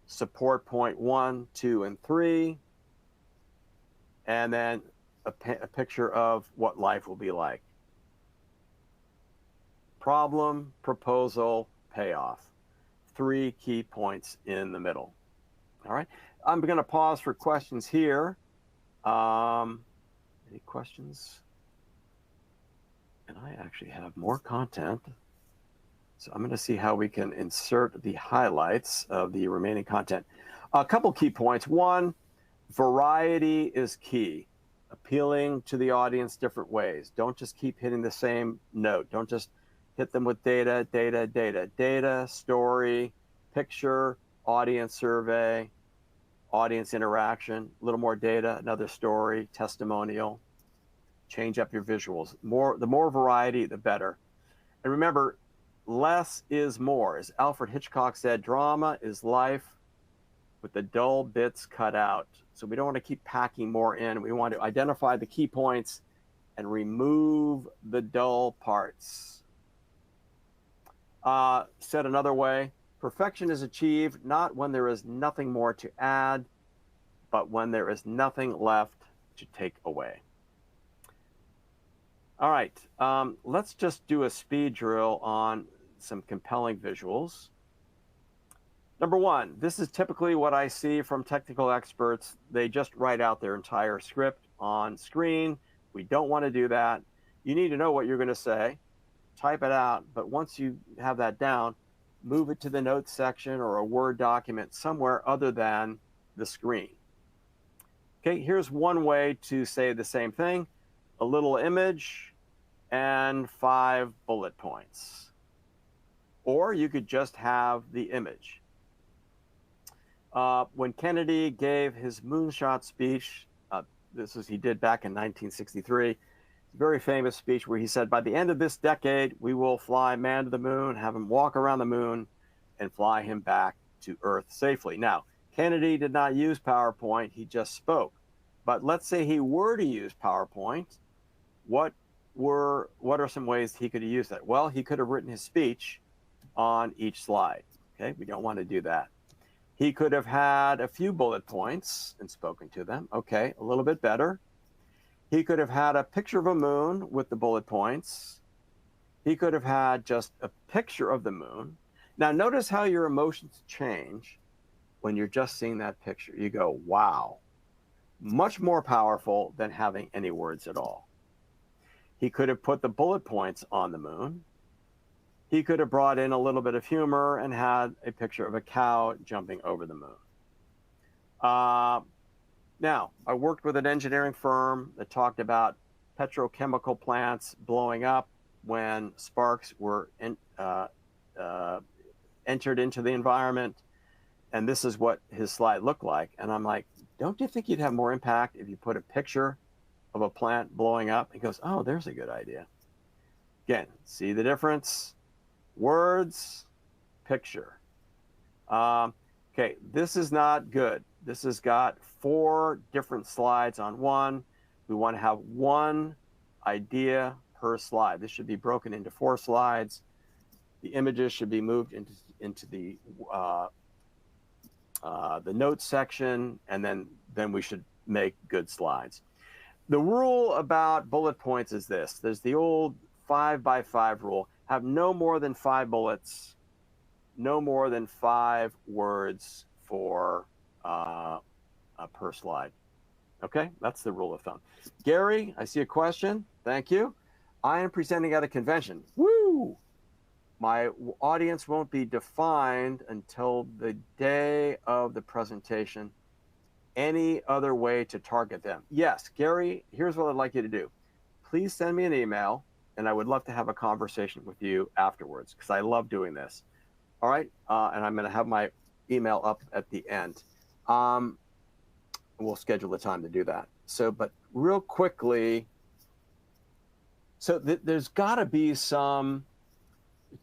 support point 1, 2, and 3, and then a picture of what life will be like. Problem, proposal, payoff. 3 key points in the middle. All right. I'm going to pause for questions here. Any questions? And I actually have more content. So I'm going to see how we can insert the highlights of the remaining content. A couple key points. One, variety is key. Appealing to the audience different ways. Don't just keep hitting the same note. Don't just hit them with data, data, data, data, story, picture, audience survey, audience interaction, a little more data, another story, testimonial. Change up your visuals. The more variety, the better. And remember, less is more. As Alfred Hitchcock said, drama is life. with the dull bits cut out. So we don't want to keep packing more in. We want to identify the key points and remove the dull parts. Said another way, perfection is achieved not when there is nothing more to add, but when there is nothing left to take away. All right, let's just do a speed drill on some compelling visuals. Number one, this is typically what I see from technical experts. They just write out their entire script on screen. We don't want to do that. You need to know what you're going to say, type it out, but once you have that down, move it to the notes section or a Word document somewhere other than the screen. Okay, here's one way to say the same thing. A little image and 5 bullet points. Or you could just have the image. When Kennedy gave his moonshot speech, he did back in 1963, very famous speech where he said, by the end of this decade, we will fly man to the moon, have him walk around the moon, and fly him back to Earth safely. Now, Kennedy did not use PowerPoint, he just spoke. But let's say he were to use PowerPoint, what are some ways he could have used that? Well, he could have written his speech on each slide. Okay, we don't want to do that. He could have had a few bullet points and spoken to them. Okay, a little bit better. He could have had a picture of a moon with the bullet points. He could have had just a picture of the moon. Now, notice how your emotions change when you're just seeing that picture. You go, wow, much more powerful than having any words at all. He could have put the bullet points on the moon. He could have brought in a little bit of humor and had a picture of a cow jumping over the moon. Now, I worked with an engineering firm that talked about petrochemical plants blowing up when sparks were entered into the environment. And this is what his slide looked like. And I'm like, don't you think you'd have more impact if you put a picture of a plant blowing up? He goes, oh, there's a good idea. Again, see the difference? Words, picture. Okay, this is not good. This has got 4 different slides on one. We want to have one idea per slide. This should be broken into 4 slides. The images should be moved into the notes section, and then we should make good slides. The rule about bullet points is this. There's the old 5x5 rule. Have no more than 5 bullets, no more than 5 words for per slide. Okay, that's the rule of thumb. Gary, I see a question. Thank you. I am presenting at a convention. Woo! My audience won't be defined until the day of the presentation. Any other way to target them? Yes, Gary, here's what I'd like you to do. Please send me an email, and I would love to have a conversation with you afterwards because I love doing this. All right, and I'm going to have my email up at the end. We'll schedule the time to do that. So, but real quickly, so there's got to be some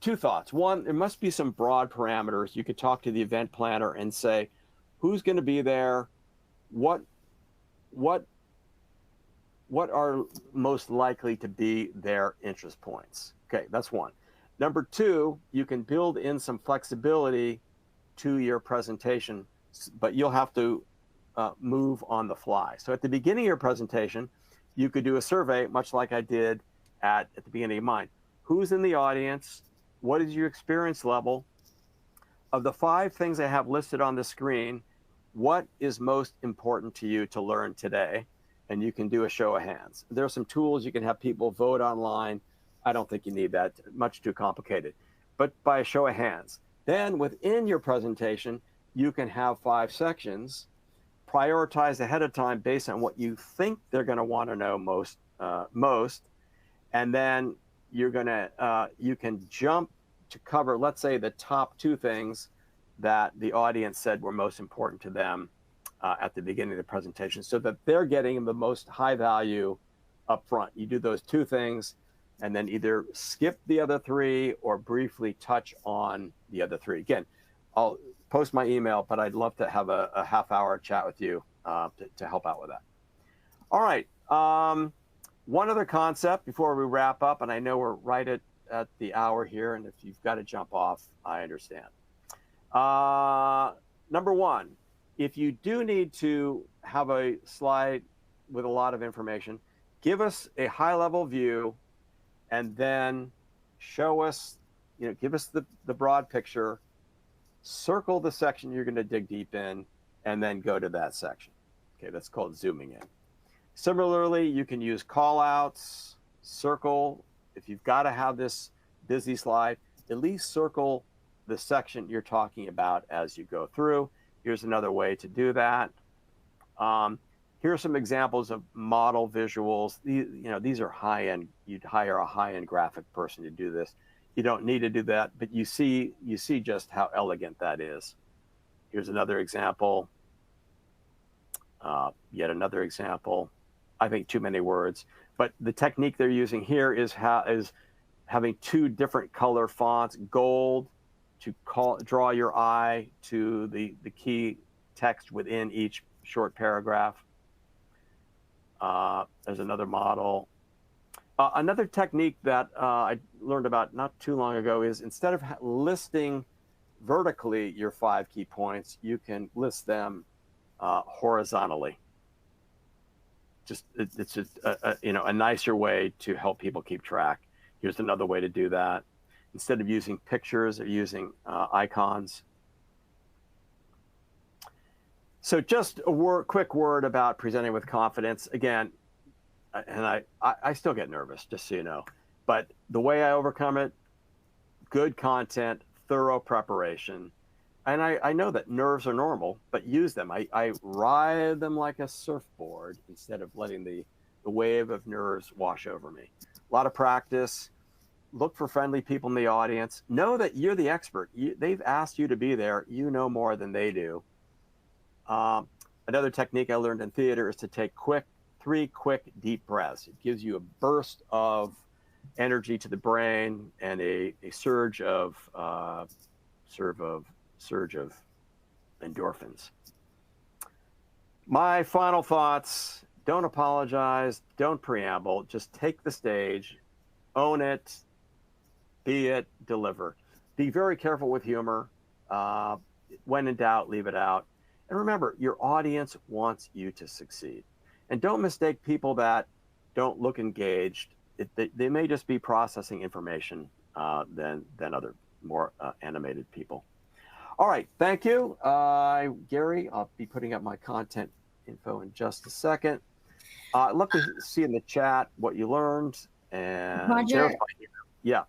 2 thoughts. One, there must be some broad parameters. You could talk to the event planner and say, who's going to be there? What are most likely to be their interest points? Okay, that's one. Number 2, you can build in some flexibility to your presentation, but you'll have to move on the fly. So at the beginning of your presentation, you could do a survey, much like I did at the beginning of mine. Who's in the audience? What is your experience level? Of the 5 things I have listed on the screen, what is most important to you to learn today? And you can do a show of hands. There are some tools you can have people vote online. I don't think you need that, much too complicated. But by a show of hands. Then within your presentation, you can have 5 sections, prioritize ahead of time based on what you think they're going to want to know most, and then you're going to you can jump to cover, let's say, the top 2 things that the audience said were most important to them at the beginning of the presentation, so that they're getting the most high value up front. You do those 2 things, and then either skip the other 3 or briefly touch on the other 3. Again, post my email, but I'd love to have a half-hour chat with you to help out with that. All right. One other concept before we wrap up, and I know we're right at the hour here, and if you've got to jump off, I understand. Number one, if you do need to have a slide with a lot of information, give us a high-level view, and then show us, give us the broad picture, circle the section you're going to dig deep in, and then go to that section. Okay, that's called zooming in. Similarly, you can use call outs, circle. If you've got to have this busy slide, at least circle the section you're talking about as you go through. Here's another way to do that. Here are some examples of model visuals. These are high-end. You'd hire a high-end graphic person to do this. You don't need to do that, but you see just how elegant that is. Here's another example. Yet another example. I think too many words, but the technique they're using here is having two different color fonts, gold to draw your eye to the key text within each short paragraph. There's another model. Another technique that I learned about not too long ago is instead of listing vertically your 5 key points, you can list them horizontally. It's just a nicer way to help people keep track. Here's another way to do that. Instead of using pictures, they're using icons. So just a quick word about presenting with confidence. Again, and I still get nervous, just so you know. But the way I overcome it, good content, thorough preparation. And I know that nerves are normal, but use them. I ride them like a surfboard instead of letting the wave of nerves wash over me. A lot of practice. Look for friendly people in the audience. Know that you're the expert. They've asked you to be there. You know more than they do. Another technique I learned in theater is to take 3 quick, deep breaths. It gives you a burst of energy to the brain and a surge of endorphins. My final thoughts: don't apologize, don't preamble, just take the stage, own it, be it, deliver. Be very careful with humor. When in doubt, leave it out. And remember, your audience wants you to succeed. And don't mistake people that don't look engaged. They may just be processing information than other more animated people. All right, thank you. Gary, I'll be putting up my content info in just a second. I'd love to see in the chat what you learned. And Roger, yeah.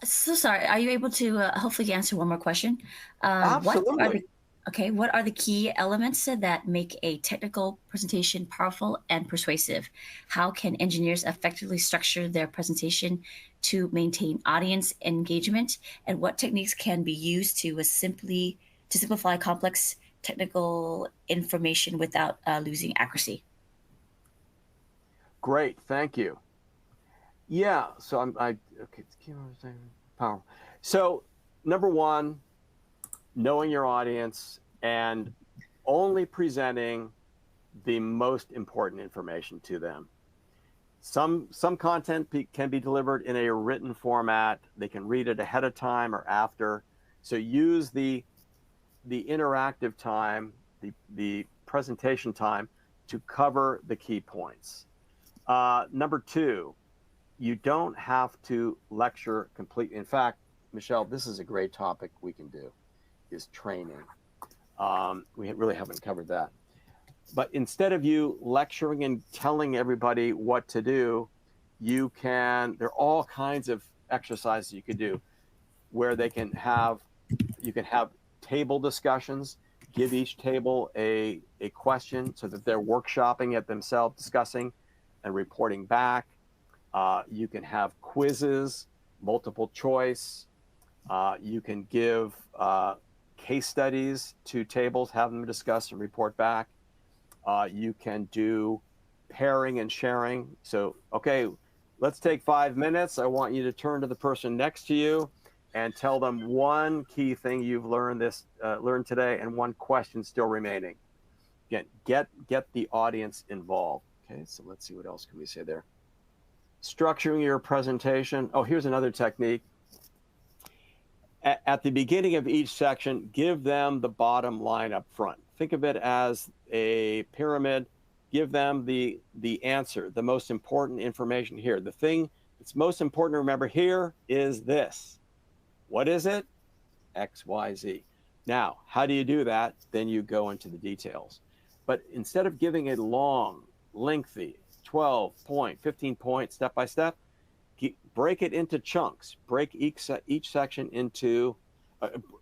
so sorry. Are you able to hopefully answer one more question? Absolutely. What are the key elements that make a technical presentation powerful and persuasive? How can engineers effectively structure their presentation to maintain audience engagement? And what techniques can be used to simplify complex technical information without losing accuracy? Great, thank you. Yeah, so okay. Power. So number one, knowing your audience and only presenting the most important information to them. Some content can be delivered in a written format. They can read it ahead of time or after. So use the interactive time, the presentation time to cover the key points. Number two, you don't have to lecture completely. In fact, Michelle, this is a great topic we can do, is training. We really haven't covered that. But instead of you lecturing and telling everybody what to do, there are all kinds of exercises you could do where you can have table discussions, give each table a question so that they're workshopping it themselves, discussing and reporting back. You can have quizzes, multiple choice. You can give case studies to tables, have them discuss and report back. You can do pairing and sharing. So, okay, let's take 5 minutes. I want you to turn to the person next to you and tell them one key thing you've learned today and one question still remaining. Again, get the audience involved. Okay, so let's see, what else can we say there? Structuring your presentation. Oh, here's another technique. At the beginning of each section, give them the bottom line up front. Think of it as a pyramid. Give them the answer, the most important information here. The thing that's most important to remember here is this. What is it? X, Y, Z. Now, how do you do that? Then you go into the details. But instead of giving a long, lengthy 12-point, 15-point step-by-step, break it into chunks. Break each section into,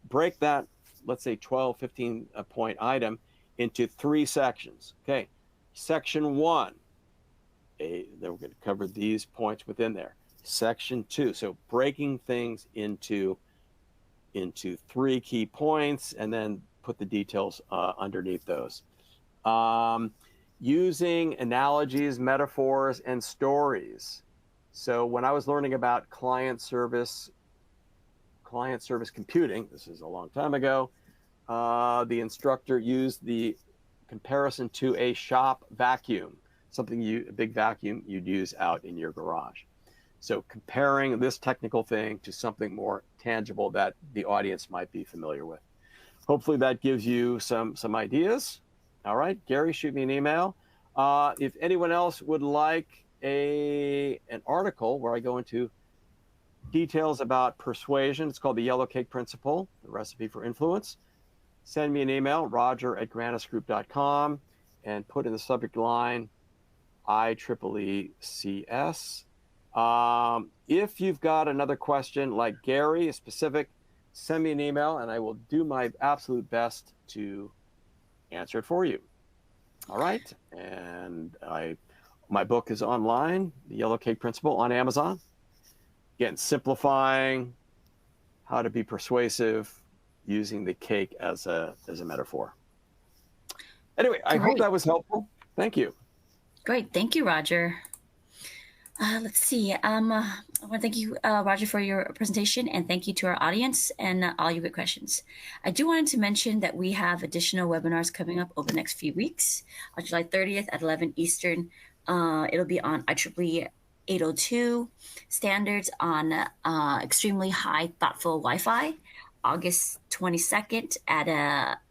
break that, let's say 12, 15-point item into 3 sections. Okay, section 1, then we're going to cover these points within there. Section 2, so breaking things into 3 key points, and then put the details underneath those. Using analogies, metaphors, and stories. So when I was learning about client service computing, this is a long time ago, the instructor used the comparison to a shop vacuum, a big vacuum you'd use out in your garage. So comparing this technical thing to something more tangible that the audience might be familiar with. Hopefully that gives you some ideas. All right, Gary, shoot me an email. If anyone else would like an article where I go into details about persuasion, it's called the Yellow Cake Principle, the recipe for influence, send me an email, roger@granisgroup.com, and put in the subject line IEEECS. If you've got another question like Gary, specific, send me an email and I will do my absolute best to answer it for you. All right, and my book is online, The Yellow Cake Principle, on Amazon. Again, simplifying how to be persuasive using the cake as a metaphor. Anyway, I hope that was helpful. Thank you. Great, thank you, Roger. Let's see. I want to thank you, Roger, for your presentation, and thank you to our audience and all your good questions. I do want to mention that we have additional webinars coming up over the next few weeks. On July 30th at 11 Eastern, it'll be on IEEE 802 standards on extremely high thoughtful Wi-Fi. August 22nd at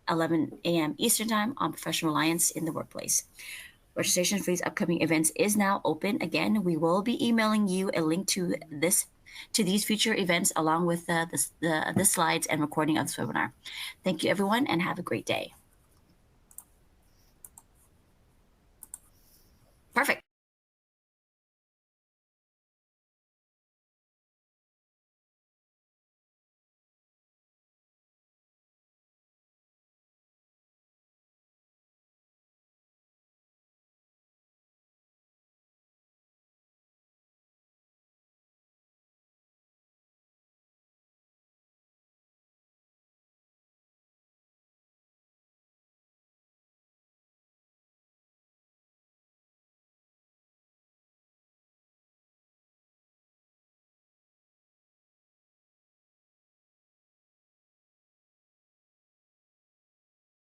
11 a.m. Eastern Time on professional reliance in the workplace. Registration for these upcoming events is now open. Again, we will be emailing you a link to these future events along with the slides and recording of this webinar. Thank you, everyone, and have a great day.